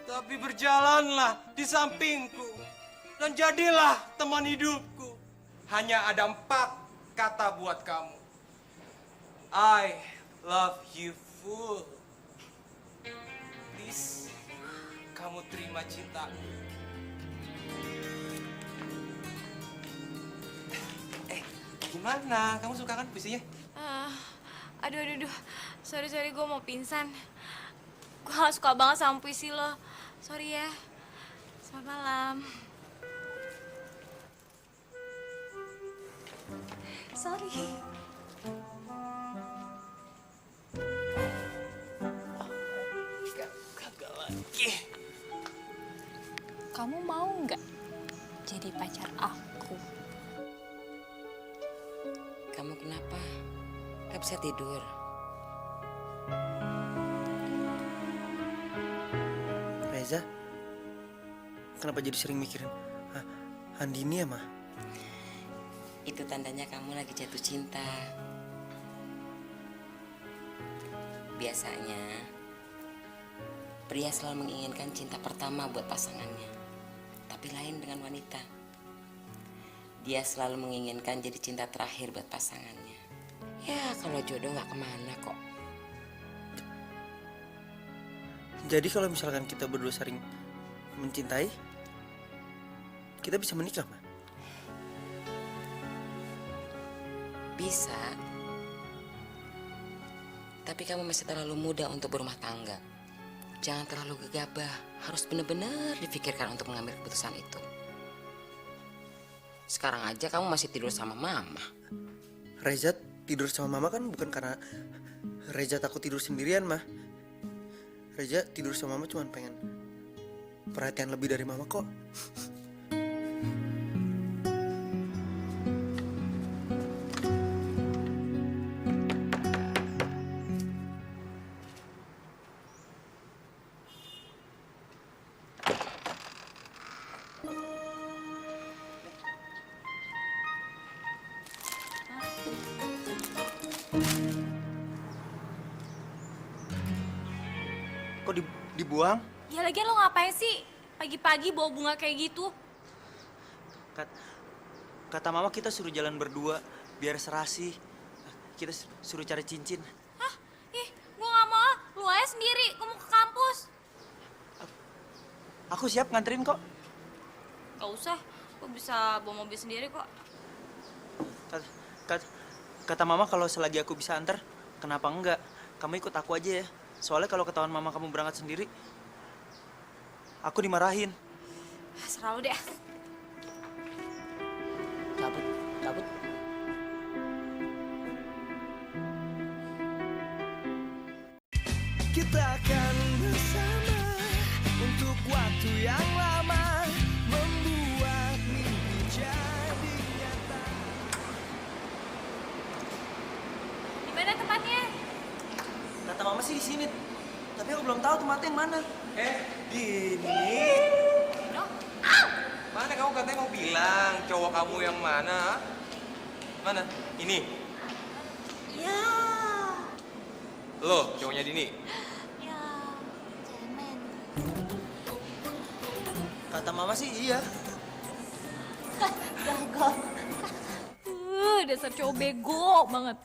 Tapi berjalanlah di sampingku. Dan jadilah teman hidupku. Hanya ada 4 kata buat kamu. I love you full. Please, kamu terima cintaku. Gimana? Kamu suka kan puisinya? Aduh. Sorry, gue mau pingsan. Gue gak suka banget sama puisi lo. Sorry ya. Selamat malam. Sorry. Gagal lagi. Kamu mau nggak jadi pacar aku? Kamu kenapa? Gak bisa tidur? Reza, kenapa jadi sering mikirin Andini ya, Ma? Itu tandanya kamu lagi jatuh cinta. Biasanya, pria selalu menginginkan cinta pertama buat pasangannya. Tapi lain dengan wanita. Dia selalu menginginkan jadi cinta terakhir buat pasangannya. Ya, kalau jodoh nggak kemana kok. Jadi kalau misalkan kita berdua sering mencintai, kita bisa menikah, Ma? Bisa. Tapi kamu masih terlalu muda untuk berumah tangga. Jangan terlalu gegabah. Harus benar-benar dipikirkan untuk mengambil keputusan itu. Sekarang aja kamu masih tidur sama mama. Reza tidur sama Mama kan bukan karena Reza takut tidur sendirian, Ma. Reza tidur sama Mama cuma pengen perhatian lebih dari Mama kok. Kok dibuang? Ya lagian lo ngapain sih pagi-pagi bawa bunga kayak gitu? Kata Mama kita suruh jalan berdua biar serasi. Kita suruh cari cincin. Hah? Ih, gue gak mau. Lu aja sendiri, gue mau ke kampus. Aku siap nganterin kok. Gak usah, gue bisa bawa mobil sendiri kok. Kata Mama kalau selagi aku bisa antar, kenapa enggak? Kamu ikut aku aja ya. Soalnya kalau ketahuan Mama kamu berangkat sendiri, aku dimarahin. Serah lu deh. Cabut. Kita akan bersama untuk waktu yang lama, membuat mimpi jadi nyata. Di mana tempatnya? Kata Mama sih di sini, tapi aku belum tahu tempatnya yang mana. Dini. No. Mana kamu katanya mau bilang cowok kamu yang mana? Mana? Ini. Ya. Lo, cowoknya Dini. Ya. Cemen. Kata Mama sih iya. Dasar cowok bego banget.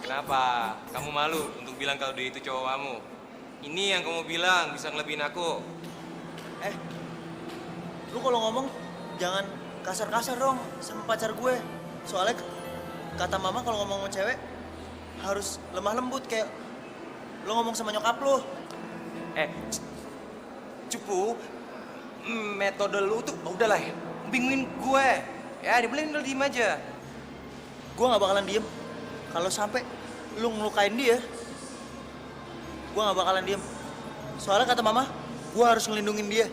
Kenapa? Kamu malu untuk bilang kalau dia itu cowok kamu? Ini yang kamu bilang bisa ngelebihin aku. Lu kalau ngomong jangan kasar-kasar dong sama pacar gue. Soalnya kata Mama kalau ngomong sama cewek harus lemah lembut kayak lu ngomong sama nyokap lu. Cupu, metode lu tuh udahlah ya, bingungin gue. Ya, dibeliin udah diem aja. Gue gak bakalan diem. Kalau sampai lu ngelukain dia, gue gak bakalan diem. Soalnya kata Mama, gue harus ngelindungin dia.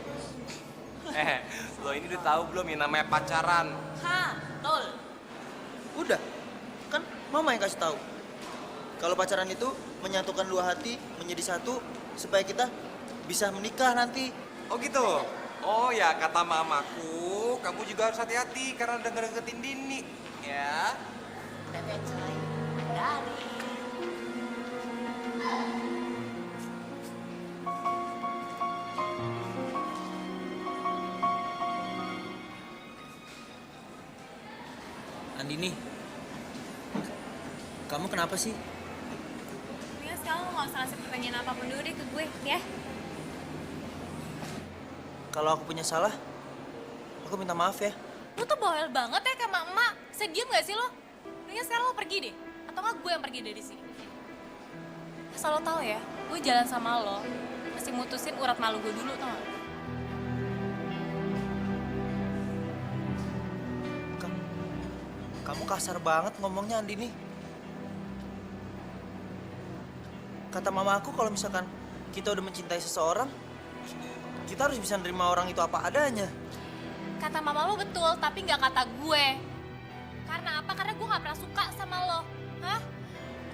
Lo ini udah tahu belum yang namanya pacaran? Hah, tol. Udah, kan Mama yang kasih tahu. Kalau pacaran itu menyatukan dua hati menjadi satu supaya kita bisa menikah nanti. Oh gitu? Oh ya, kata mamaku, kamu juga harus hati-hati karena deketin Dini. Ya. Andini, kamu kenapa sih? Ya sekarang lo gak usah ngasih pertanyaan apapun dulu deh ke gue, ya. Kalau aku punya salah, aku minta maaf ya. Lo tuh bawel banget ya sama emak. Bisa diem gak sih lo? Mendingan sekarang lo pergi deh. Atau nggak gue yang pergi dari sini. Asal lo tau ya, gue jalan sama lo masih mutusin urat malu gue dulu, tau gak? Kamu kasar banget ngomongnya, Andini. Kata Mama aku kalau misalkan kita udah mencintai seseorang, kita harus bisa nerima orang itu apa adanya. Kata mama lo betul, tapi nggak kata gue. Karena apa? Karena gue nggak pernah suka sama lo. Hah?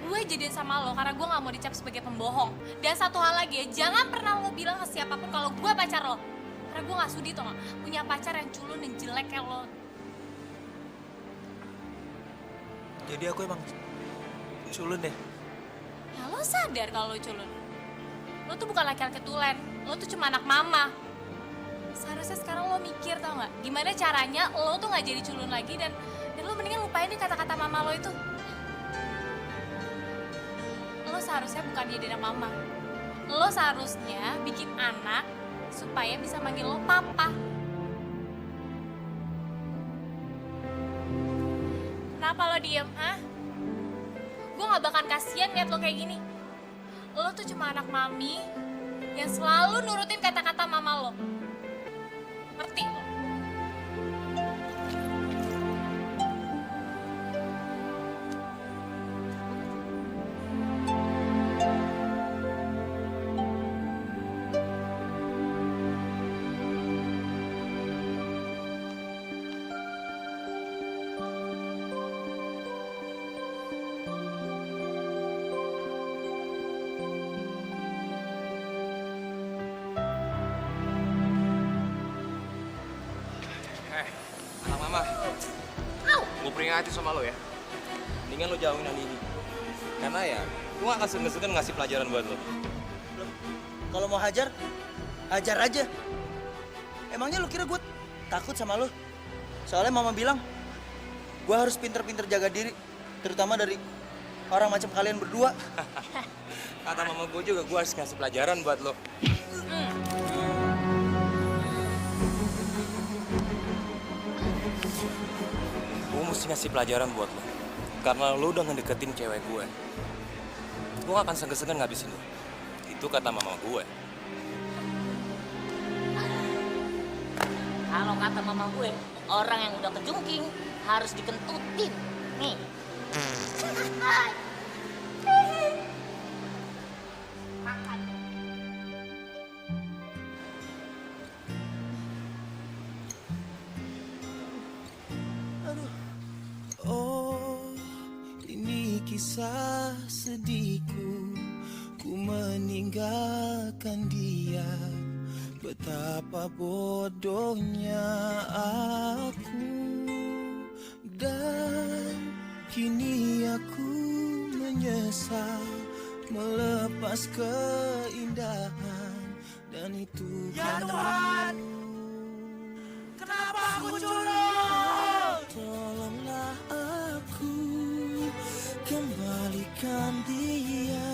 Gue jadian sama lo karena gue nggak mau dicap sebagai pembohong. Dan satu hal lagi ya, jangan pernah lo bilang ke siapapun kalau gue pacar lo. Karena gue nggak sudi tau gak? Punya pacar yang culun dan jelek kayak lo. Jadi aku emang culun deh. Ya lo sadar kalau lo culun. Lo tuh bukan laki-laki tulen, lo tuh cuma anak mama. Seharusnya sekarang lo mikir tau gak? Gimana caranya lo tuh gak jadi culun lagi dan lo mendingan lupain deh kata-kata mama lo itu. Lo seharusnya bukan jadi anak mama. Lo seharusnya bikin anak supaya bisa manggil lo papa. Kenapa lo diem, hah? Gue gak bakal kasihan liat lo kayak gini. Lo tuh cuma anak mami yang selalu nurutin kata-kata mama lo. Ngerti lo? Anak mama, gue peringati sama lo ya. Mendingan lo jauhin Andini. Karena ya, gue gak akan segan-segan ngasih pelajaran buat lo. Loh, kalau mau hajar, hajar aja. Emangnya lu kira gue takut sama lu? Soalnya mama bilang, gue harus pinter-pinter jaga diri. Terutama dari orang macam kalian berdua. Kata mama gue juga, gue harus ngasih pelajaran buat lo. Gue mesti ngasih pelajaran buat lo. Karena lo udah ngedeketin cewek gue. Gue gak akan segan-segan ngabisin lo. Itu kata mama gue. Kalau kata mama gue, orang yang udah kejungking harus dikentutin. Nih. Oh, ini kisah sedihku. Ku meninggalkan dia. Betapa bodohnya aku. Dan kini aku menyesal melepas keindahan. Dan itu ya Tuhan, kenapa aku curang? Tolonglah aku, kembalikan dia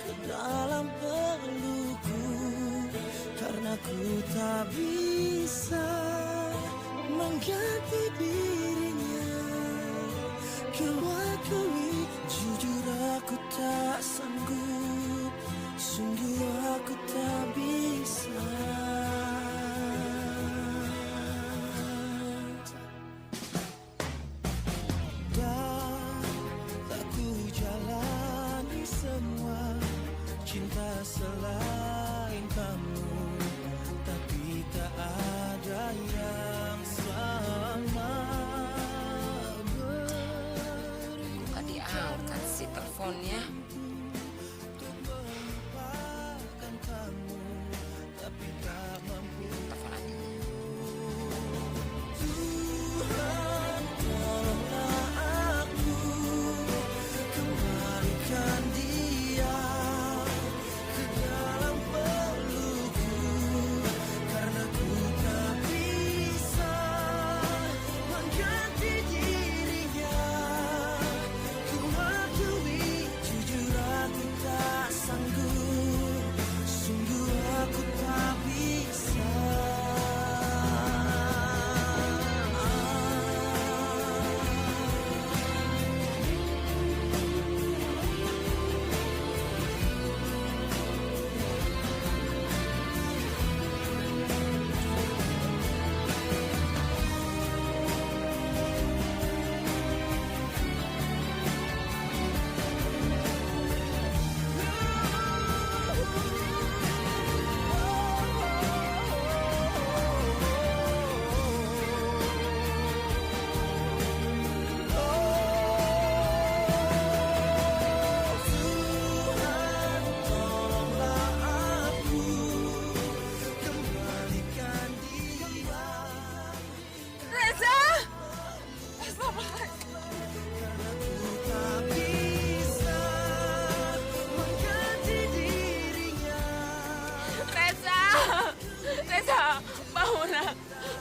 ke dalam pelukku. Karena ku tak bisa mengganti dirinya. Kewakili, jujur aku tak sanggup. Sungguh aku tak bisa. Cinta selain kamu, tapi tak ada yang sama. Kok diangkat sih teleponnya? Telepon aja. Tuhan, tolonglah aku, kembalikan dia ke dalam pelukku. Karena ku tak bisa mengganti dirinya. Ku akui, jujur aku tak sanggup. Sungguh aku tak bisa. Tuhan, tolonglah aku, kembalikan dia. Reza! Karena ku tak bisa mengganti dirinya. Reza! Reza, bangun nak.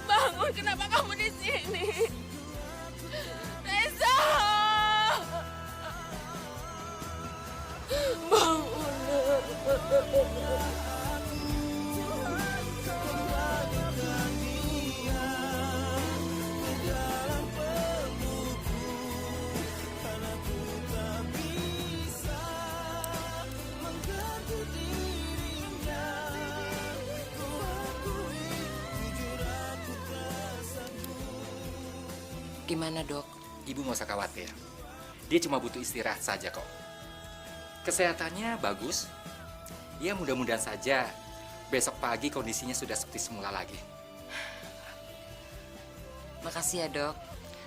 Bangun, kenapa kamu di sini? Reza! Kembalikan dia ke dalam pelukku. gimana dok? Ibu nggak usah khawatir. Dia cuma butuh istirahat saja kok. Kesehatannya bagus. Ya mudah-mudahan saja besok pagi kondisinya sudah seperti semula lagi. Makasih ya dok.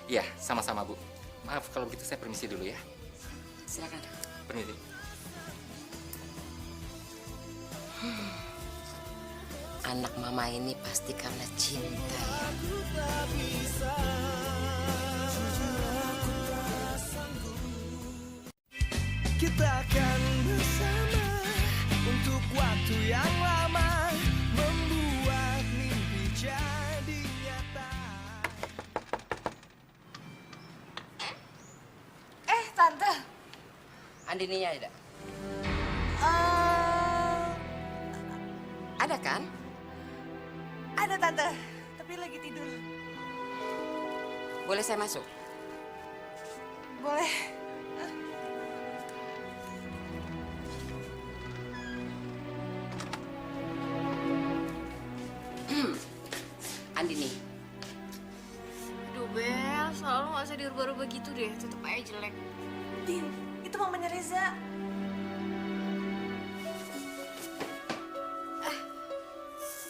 Ya, sama-sama Bu. Maaf kalau begitu saya permisi dulu ya. Silakan. Permisi. Anak mama ini pasti karena cinta ya. Kita akan bersama untuk waktu yang lama, membuat mimpi jadi nyata. Tante. Andininya ada? Ada kan? Ada tante, tapi lagi tidur. Boleh saya masuk? Boleh. Andini, Aduh Bel, selalu gak usah dirubah-rubah gitu deh, tetep aja jelek. Din, itu mamanya Reza.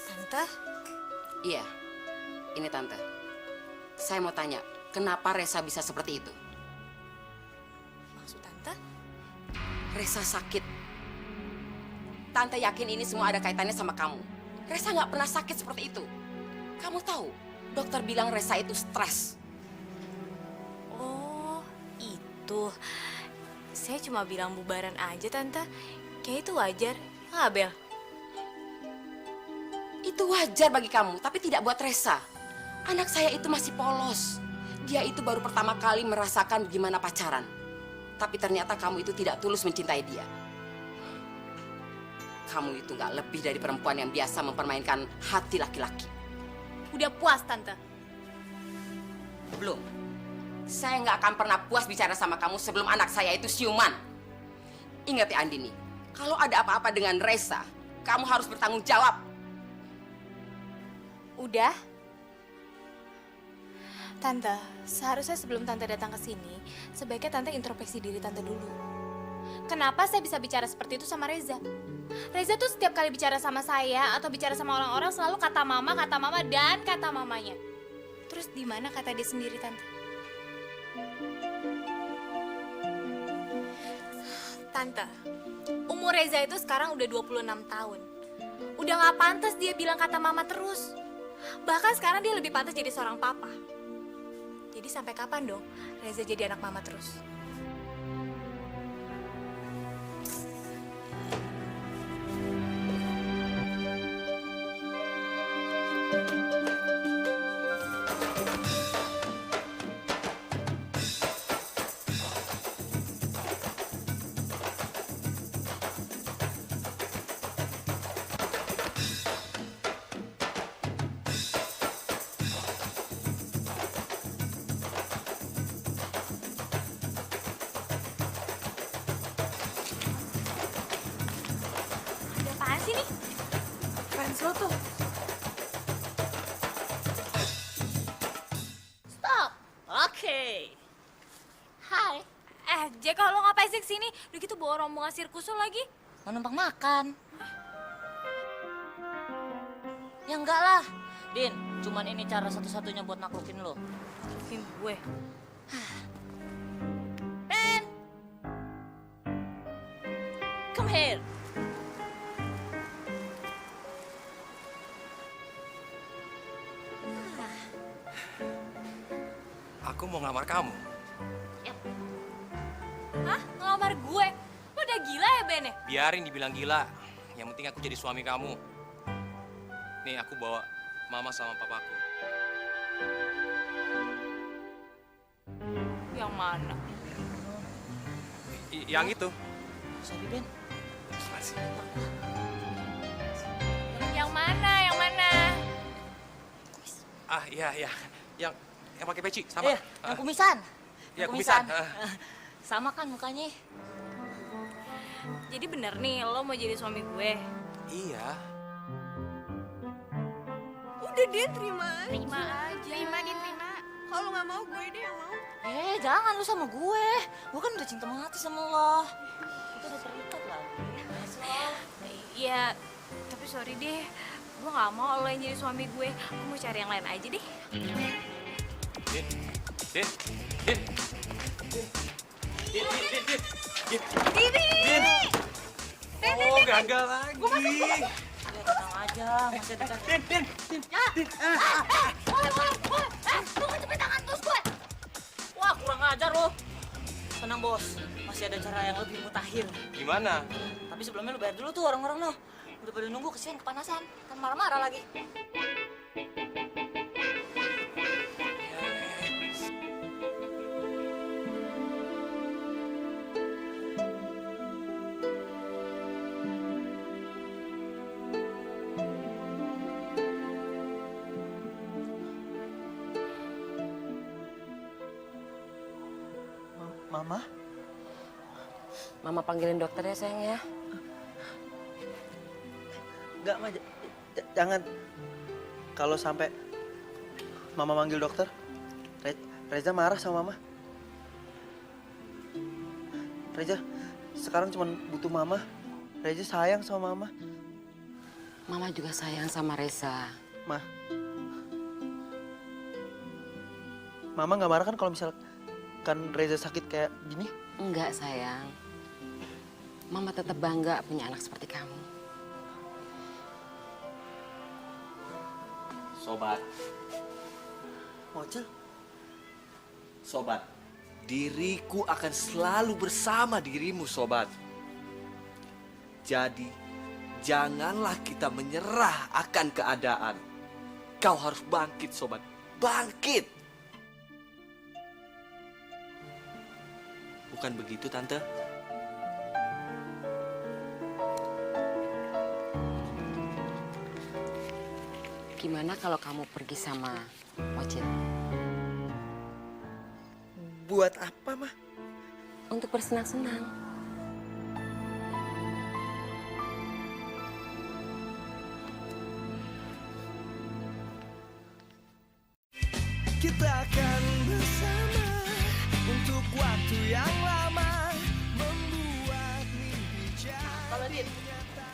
Tante, iya, ini tante. Saya mau tanya, kenapa Resa bisa seperti itu? maksud Tante? Resa sakit. Tante yakin ini semua ada kaitannya sama kamu. Resa nggak pernah sakit seperti itu. Kamu tahu, dokter bilang Resa itu stres. Oh, itu. Saya cuma bilang bubaran aja Tante. Kayak itu wajar, nggak Bel? Itu wajar bagi kamu, tapi tidak buat Resa. Anak saya itu masih polos. Dia itu baru pertama kali merasakan gimana pacaran. Tapi ternyata kamu itu tidak tulus mencintai dia. Kamu itu nggak lebih dari perempuan yang biasa mempermainkan hati laki-laki. Udah puas Tante. Belum. Saya nggak akan pernah puas bicara sama kamu sebelum anak saya itu siuman. Ingat ya Andini, kalau ada apa-apa dengan Resa, kamu harus bertanggung jawab. Udah? Tante, seharusnya sebelum Tante datang ke sini, sebaiknya Tante introspeksi diri Tante dulu. Kenapa saya bisa bicara seperti itu sama Reza? Reza tuh setiap kali bicara sama saya atau bicara sama orang-orang selalu kata mama, dan kata mamanya. Terus di mana kata dia sendiri, Tante? Tante, umur Reza itu sekarang udah 26 tahun. Udah gak pantas dia bilang kata mama terus. Bahkan sekarang dia lebih pantas jadi seorang papa. Jadi sampai kapan dong Reza jadi anak mama terus? Ada apaan sih nih? Fans lo tuh. Stop. Oke. Hai. Jack, kalau ngapain sih kesini? Udah gitu bawa rombongan sirkus lo lagi. Mau numpang makan. Ya enggak lah. Din, cuman ini cara satu-satunya buat naklukin lo. Naklukin gue. Ben! Come here. Aku mau ngelamar kamu. Hah? Ngelamar gue? Lo udah gila ya, Ben ya? Biarin dibilang gila. Yang penting aku jadi suami kamu. Nih, aku bawa mama sama papaku. Yang mana? Yang itu. Sorry, Ben. Makasih. Yang mana? Yang mana? Ah, iya, iya. Yang pakai peci, sama. Yang kumisan. Iya, Yang kumisan. Sama kan mukanya? Jadi bener nih, lo mau jadi suami gue? Iya. Udah dia terima aja. Terima aja. Terima, diterima. Kalau nggak mau, gue deh yang mau. Jangan lu sama gue. Gue kan udah cinta mati sama lo. Kita udah terikat lagi. Iya, tapi sorry deh. Gue gak mau lo yang jadi suami gue. Gue mau cari yang lain aja deh. Oh, gagal lagi. Ya tenang aja, masih ada kan. Lu ngecepet tangan bos gue. Wah, kurang ajar lo. Tenang bos, masih ada cara yang lebih mutakhir. Gimana? Tapi sebelumnya lu bayar dulu tuh orang-orang lo. Udah pada nunggu kesian kepanasan, kan marah-marah lagi. Mama? Mama panggilin dokter ya sayang ya. Enggak, Ma. Jangan. Kalau sampai Mama manggil dokter, Reza marah sama Mama. Reza sekarang cuma butuh Mama. Reza sayang sama Mama. Mama juga sayang sama Reza. Mama nggak marah kan kalau misalkan Reza sakit kayak gini? Enggak sayang. Mama tetap bangga punya anak seperti kamu. Sobat, Mocel? sobat, diriku akan selalu bersama dirimu, sobat. Jadi, janganlah kita menyerah akan keadaan. Kau harus bangkit, sobat. Bangkit! Bukan begitu, Tante? Gimana kalau kamu pergi sama Mocil? Buat apa, Ma? Untuk bersenang-senang. Kita akan bersama untuk waktu yang lama, membuat mimpi jadi nyata.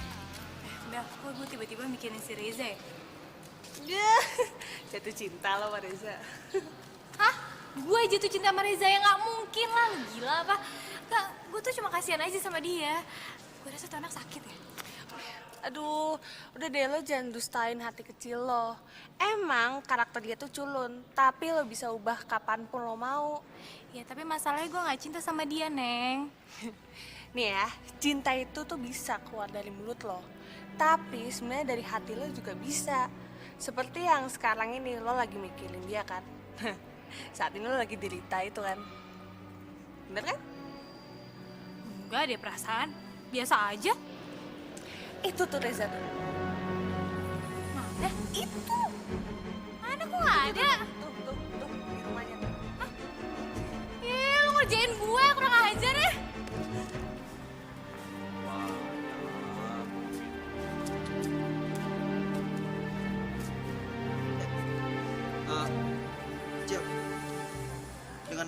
Udah, kok gue tiba-tiba mikirin si Reza ya? Jatuh cinta lo sama Reza. Hah? Gue jatuh cinta sama Reza ya? Nggak mungkin lah, lu gila apa? Nggak, gue tuh cuma kasihan aja sama dia. Gue rasa tuh anak sakit ya. Aduh, udah deh lo jangan dustain hati kecil lo. Emang karakter dia tuh culun, tapi lo bisa ubah kapanpun lo mau. Ya tapi masalahnya gue nggak cinta sama dia, Neng. Nih ya, cinta itu tuh bisa keluar dari mulut lo. Tapi sebenarnya dari hati lo juga bisa. Seperti yang sekarang ini lo lagi mikirin dia kan. Saat ini lo lagi derita itu kan. Bener kan? Enggak ada perasaan, biasa aja. Itu tuh Reza tuh. Mana? Itu. Mana kok nggak ada? Tuh, di rumahnya. Ih, lu ngerjain gue, kurang ajar ya. Cil, dengan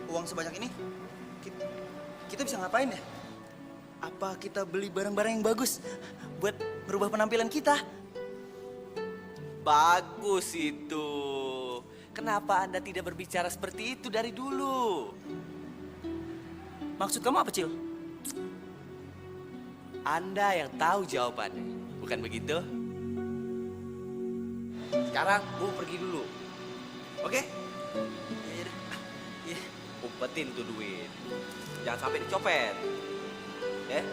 uang sebanyak ini, kita bisa ngapain ya? Apa kita beli barang-barang yang bagus buat merubah penampilan kita? Bagus itu. Kenapa Anda tidak berbicara seperti itu dari dulu? Maksud kamu apa, Cil? Anda yang tahu jawabannya, bukan begitu? Sekarang Bu pergi dulu. Oke? Iya. Umpetin tuh duit. Jangan sampai dicopet. Ya,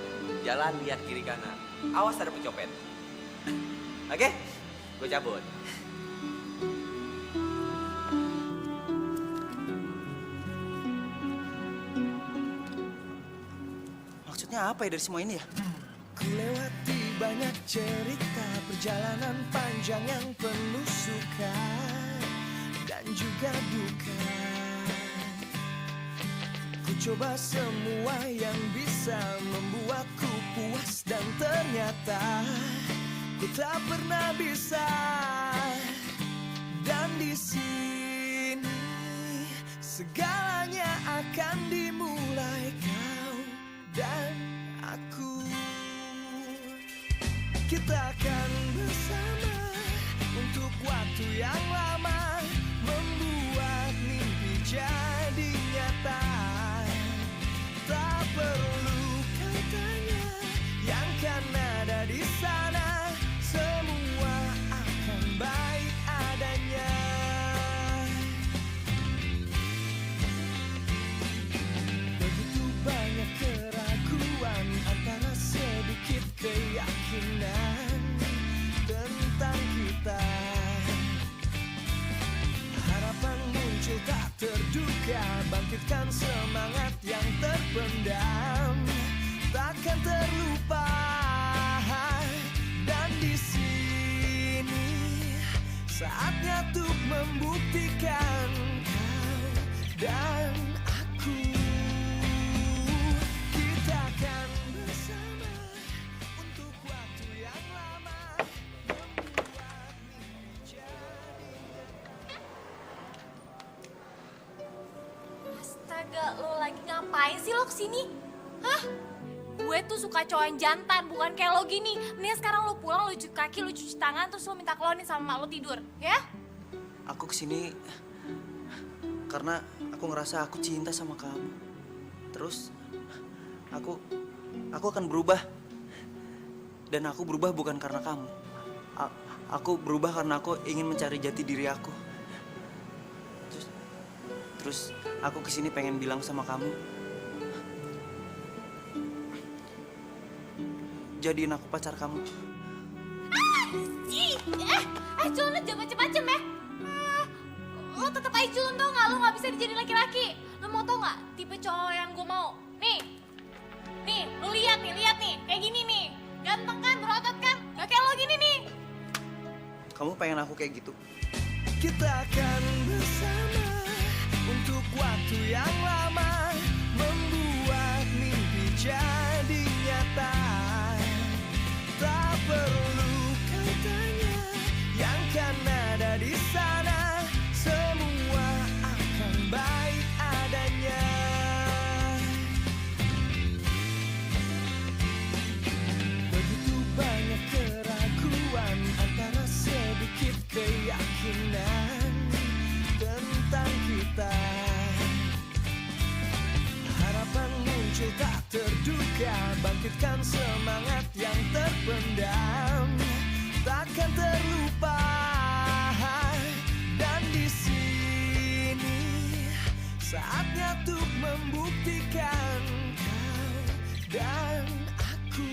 jalan lihat kiri kanan. Awas ada pencopet. Oke? Gue cabut. Maksudnya apa ya dari semua ini ya? Ku lewati banyak cerita perjalanan panjang yang penuh suka dan juga duka. Ku coba semua yang bisa membuatku puas dan ternyata ku tak pernah bisa. Dan di sini segalanya akan dimulai kau dan aku. Kita akan bersama untuk waktu yang lama, membuat mimpi jadi nyata. Tak perlu kau tanya yang kan ada di sana, semua akan baik adanya. Begitu banyak keraguan antara sedikit keyakinan tentang kita. Harapan muncul tak terduga, bangkitkan semangat yang terpendam, takkan terlupa. Dan di sini saatnya untuk membuktikan kau dan aku. Kita akan bersama untuk waktu yang lama, membuat mimpi jadi Astaga, lo lagi ngapain sih lo kesini? Hah? Gue tuh suka cowok yang jantan, bukan kayak lo gini. Mendingan sekarang lo pulang, lo cuci kaki, lo cuci tangan, terus lo minta klonin sama mak lo tidur, ya? Aku kesini karena aku ngerasa aku cinta sama kamu. Terus aku akan berubah. Dan aku berubah bukan karena kamu. Aku berubah karena aku ingin mencari jati diri aku. Terus aku kesini pengen bilang sama kamu, jadiin aku pacar kamu. Culun jangan macem-macem ya. Lo tetep aja culun tau gak? Lo gak bisa dijadiin laki-laki. Lo mau tau gak tipe cowok yang gue mau? Nih, lo lihat nih, kayak gini nih. Ganteng kan, berotot kan? Gak kayak lo gini nih. Kamu pengen aku kayak gitu? Kita akan bersama untuk waktu yang lama, membuat mimpi jadi nyata. Tak perlu kau tanya yang kan ada di sana, semua akan baik adanya. Begitu banyak keraguan antara sedikit keyakinan tentang kita. Harapan muncul tak terduga, bangkitkan semangat yang terpendam, takkan terlupa. Dan di sini saatnya untuk membuktikan kau dan aku.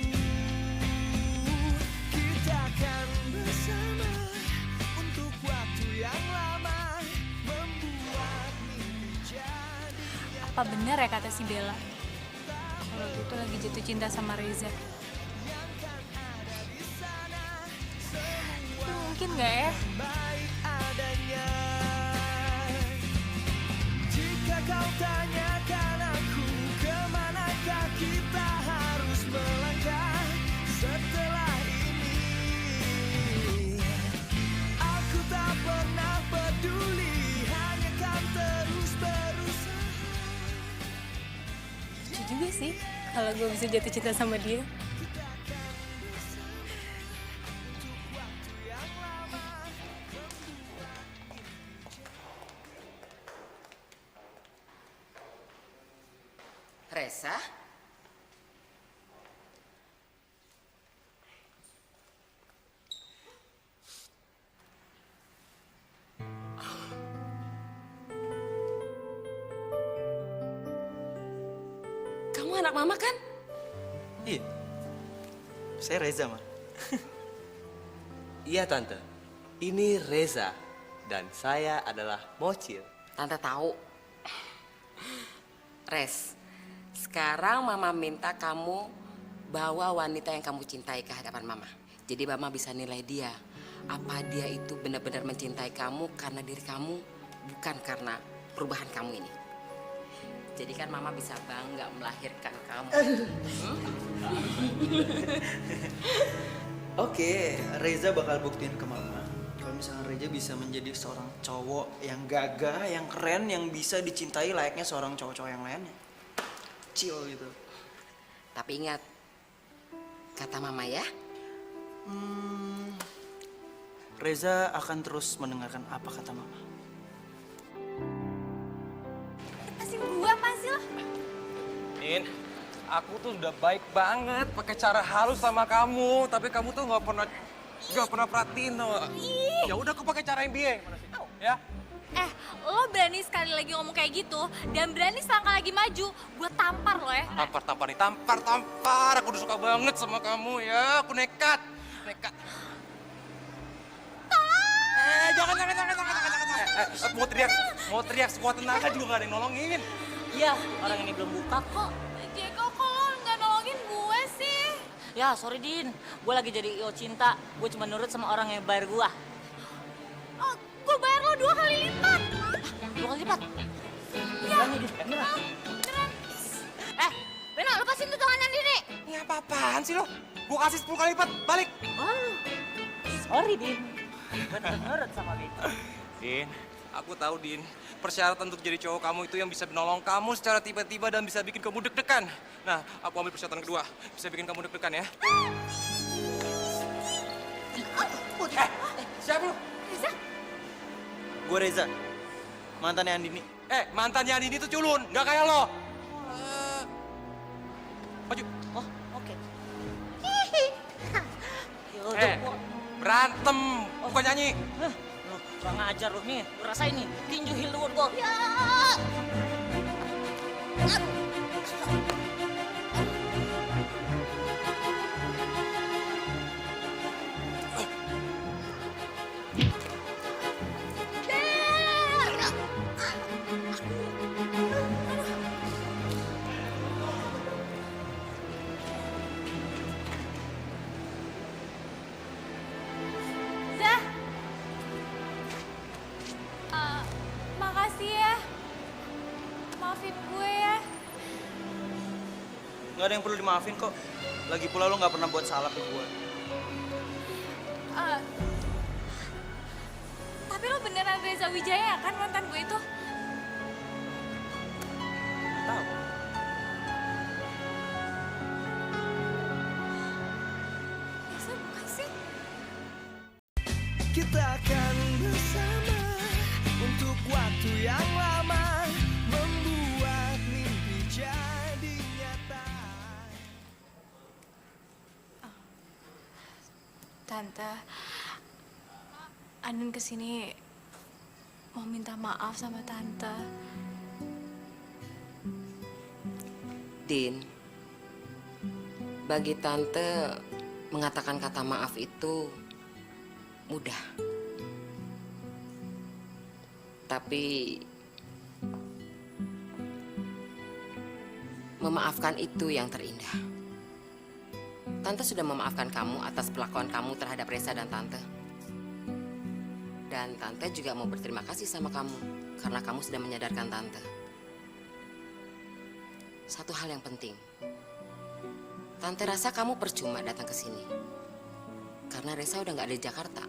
Kita akan bersama untuk waktu yang lama, membuat mimpi jadi. Apa benar ya kata si Bella? Kalau gue tuh lagi jatuh cinta sama Reza. Itu mungkin gak ya? Baik adanya. Jika kau tanyakan aku, kemanakah kita harus melangkah setelah ini? Aku tak pernah peduli, hanya kan terus berusaha. Lucu juga sih kalau gue bisa jatuh cinta sama dia. Reza? Kamu anak mama kan? Iya. Saya Reza, Ma. Iya tante, ini Reza dan saya adalah Mocil. Tante tahu. Res, sekarang mama minta kamu bawa wanita yang kamu cintai ke hadapan mama. Jadi mama bisa nilai dia. Apa dia itu benar-benar mencintai kamu karena diri kamu, bukan karena perubahan kamu ini. Jadi kan mama bisa bangga melahirkan kamu. Oke, Reza bakal buktiin ke Mama kalau misalkan Reza bisa menjadi seorang cowok yang gagah, yang keren, yang bisa dicintai layaknya seorang cowok-cowok yang lainnya. Chill gitu. Tapi ingat, kata mama ya, Reza akan terus mendengarkan apa kata mama. Lepasin gua, apa sih lo? Din, aku tuh udah baik banget pakai cara halus sama kamu, tapi kamu tuh nggak pernah perhatiin tuh. Ya udah aku pakai cara yang bieng, ya. Lo berani sekali lagi ngomong kayak gitu, dan berani selangkah lagi maju, gue tampar lo ya. Tampar. Aku udah suka banget sama kamu ya. Aku nekat. Jangan. Mau teriak sekuat tenaga juga gak ada yang nolongin. Iya, orang ini belum buka kok. Jeko, kok lo nggak nolongin gue sih? Ya, sorry Din. Gue lagi jadi IO cinta. Gue cuma nurut sama orang yang bayar gue. Oh, gue bayar lo 2 kali lipat. 2 kali lipat? Iya. Berani, Din. Beneran. Beneran. Beno, lepasin tuh tangannya Dini. Ini apa-apaan sih lo? Gue kasih 10 kali lipat, balik. Oh, sorry Din. Gue nurut sama Din. Din, aku tahu Din, persyaratan untuk jadi cowok kamu itu yang bisa menolong kamu secara tiba-tiba dan bisa bikin kamu deg-degan. Nah, aku ambil persyaratan kedua, bisa bikin kamu deg-degan ya. Siapa lu? Reza? Gue Reza, mantannya Andini. Mantannya Andini itu culun, nggak kayak lo. Maju. Oh, oke. Berantem, bukan nyanyi. Lu kurang ajar lu nih. Lu rasain nih, tinju heel luar gua. Ya. Zah. Makasih ya. Maafin gue ya. Gak ada yang perlu dimaafin kok. Lagi pula lo gak pernah buat salah ke gue. Tapi lo beneran Reza Wijaya kan mantan gue itu? Tahu. Reza bukan sih? Kita akan bersama untuk waktu yang lama, membuat mimpi jadi nyata. Tante, Andin kesini mau minta maaf sama Tante. Din, bagi tante mengatakan kata maaf itu mudah. Tapi memaafkan itu yang terindah. Tante sudah memaafkan kamu atas perlakuan kamu terhadap Reza dan Tante. Dan Tante juga mau berterima kasih sama kamu karena kamu sudah menyadarkan Tante. Satu hal yang penting. Tante rasa kamu percuma datang ke sini. Karena Reza udah nggak ada di Jakarta.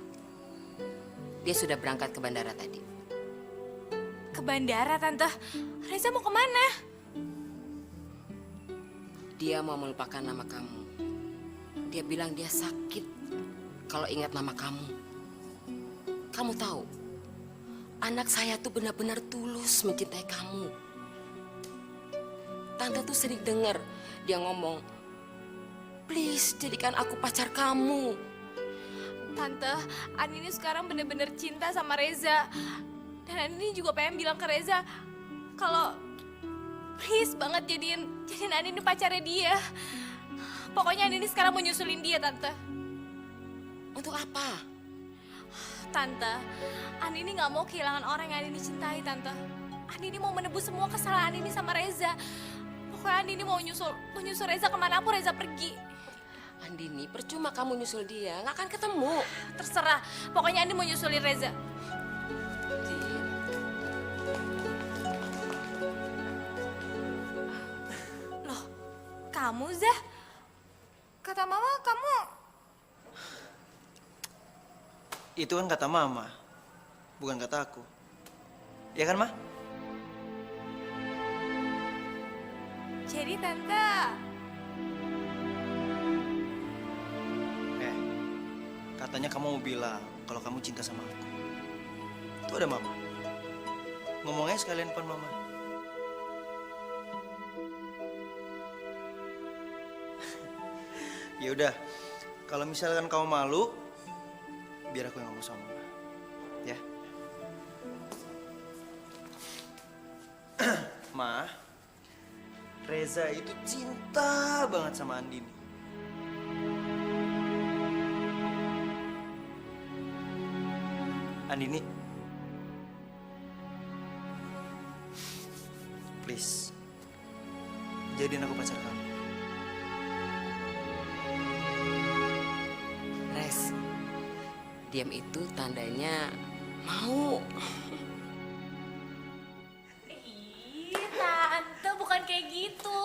Dia sudah berangkat ke bandara tadi. Ke bandara, Tante. Reza mau kemana? Dia mau melupakan nama kamu. Dia bilang dia sakit kalau ingat nama kamu. Kamu tahu, anak saya tuh benar-benar tulus mencintai kamu. Tante tuh sering dengar dia ngomong, please jadikan aku pacar kamu. Tante, Andini sekarang bener-bener cinta sama Reza. Dan Andini juga pengen bilang ke Reza kalau please banget jadiin Andini pacarnya dia. Pokoknya Andini sekarang mau nyusulin dia, Tante. Untuk apa? Tante, Andini gak mau kehilangan orang yang Andini cintai, Tante. Andini mau menebus semua kesalahan Andini sama Reza. Pokoknya Andini mau nyusul Reza kemanapun Reza pergi. Andini, percuma kamu nyusul dia, nggak akan ketemu. Terserah, pokoknya Andini mau nyusulin Reza. Loh, kamu Zah? Kata Mama kamu... Itu kan kata mama, bukan kata aku. Ya kan, Ma? Jadi tante, Katanya kamu mau bilang kalau kamu cinta sama aku. Itu ada mama. Ngomongnya sekalian depan mama. Ya udah, kalau misalkan kamu malu, biar aku yang ngomong sama mama. Ya. Ma, Reza itu cinta banget sama Andini. Andini, please, jadiin aku pacar kamu. Res, diam itu tandanya mau. ih tante bukan kayak gitu.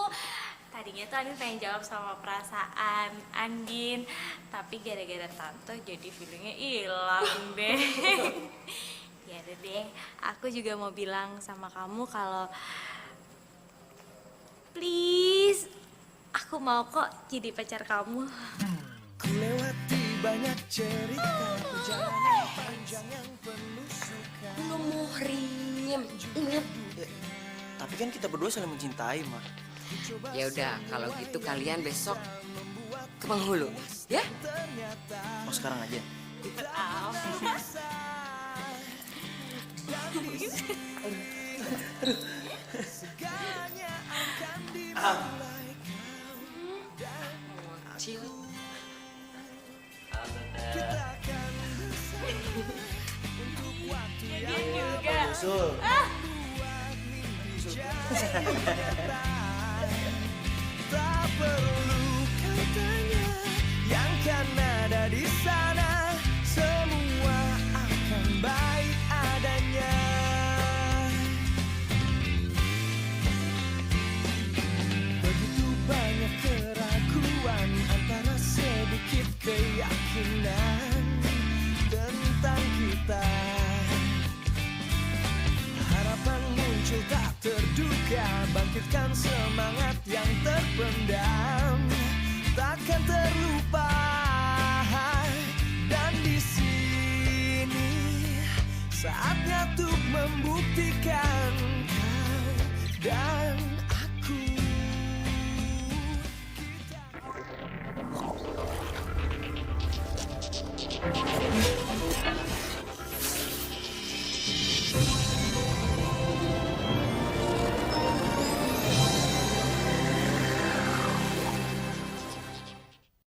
Tadinya tuh Andin pengen jawab sama perasaan Andin, tapi gara-gara tante jadi feelingnya hilang deh. Ya udah deh, aku juga mau bilang sama kamu kalau please, aku mau kok jadi pacar kamu. Ku lewati banyak cerita perjalanan panjang yang penuh suka. Belum muhrim, ingat. Tapi kan kita berdua saling mencintai, Ma. Ya udah, kalau gitu kalian besok ke penghulu, ya? Mau sekarang aja. Segalanya akan dimulai Cil. kita akan bersama untuk waktu yang Juga. Sul. tak perlu kau tanya yang kan ada di sana, semua akan baik adanya. Begitu banyak keraguan antara sedikit keyakinan tentang kita. Harapan muncul tak terduga, bangkitkan semangat yang terpendam, takkan terlupa. Dan di sini saatnya untuk membuktikan kau dan aku. Kita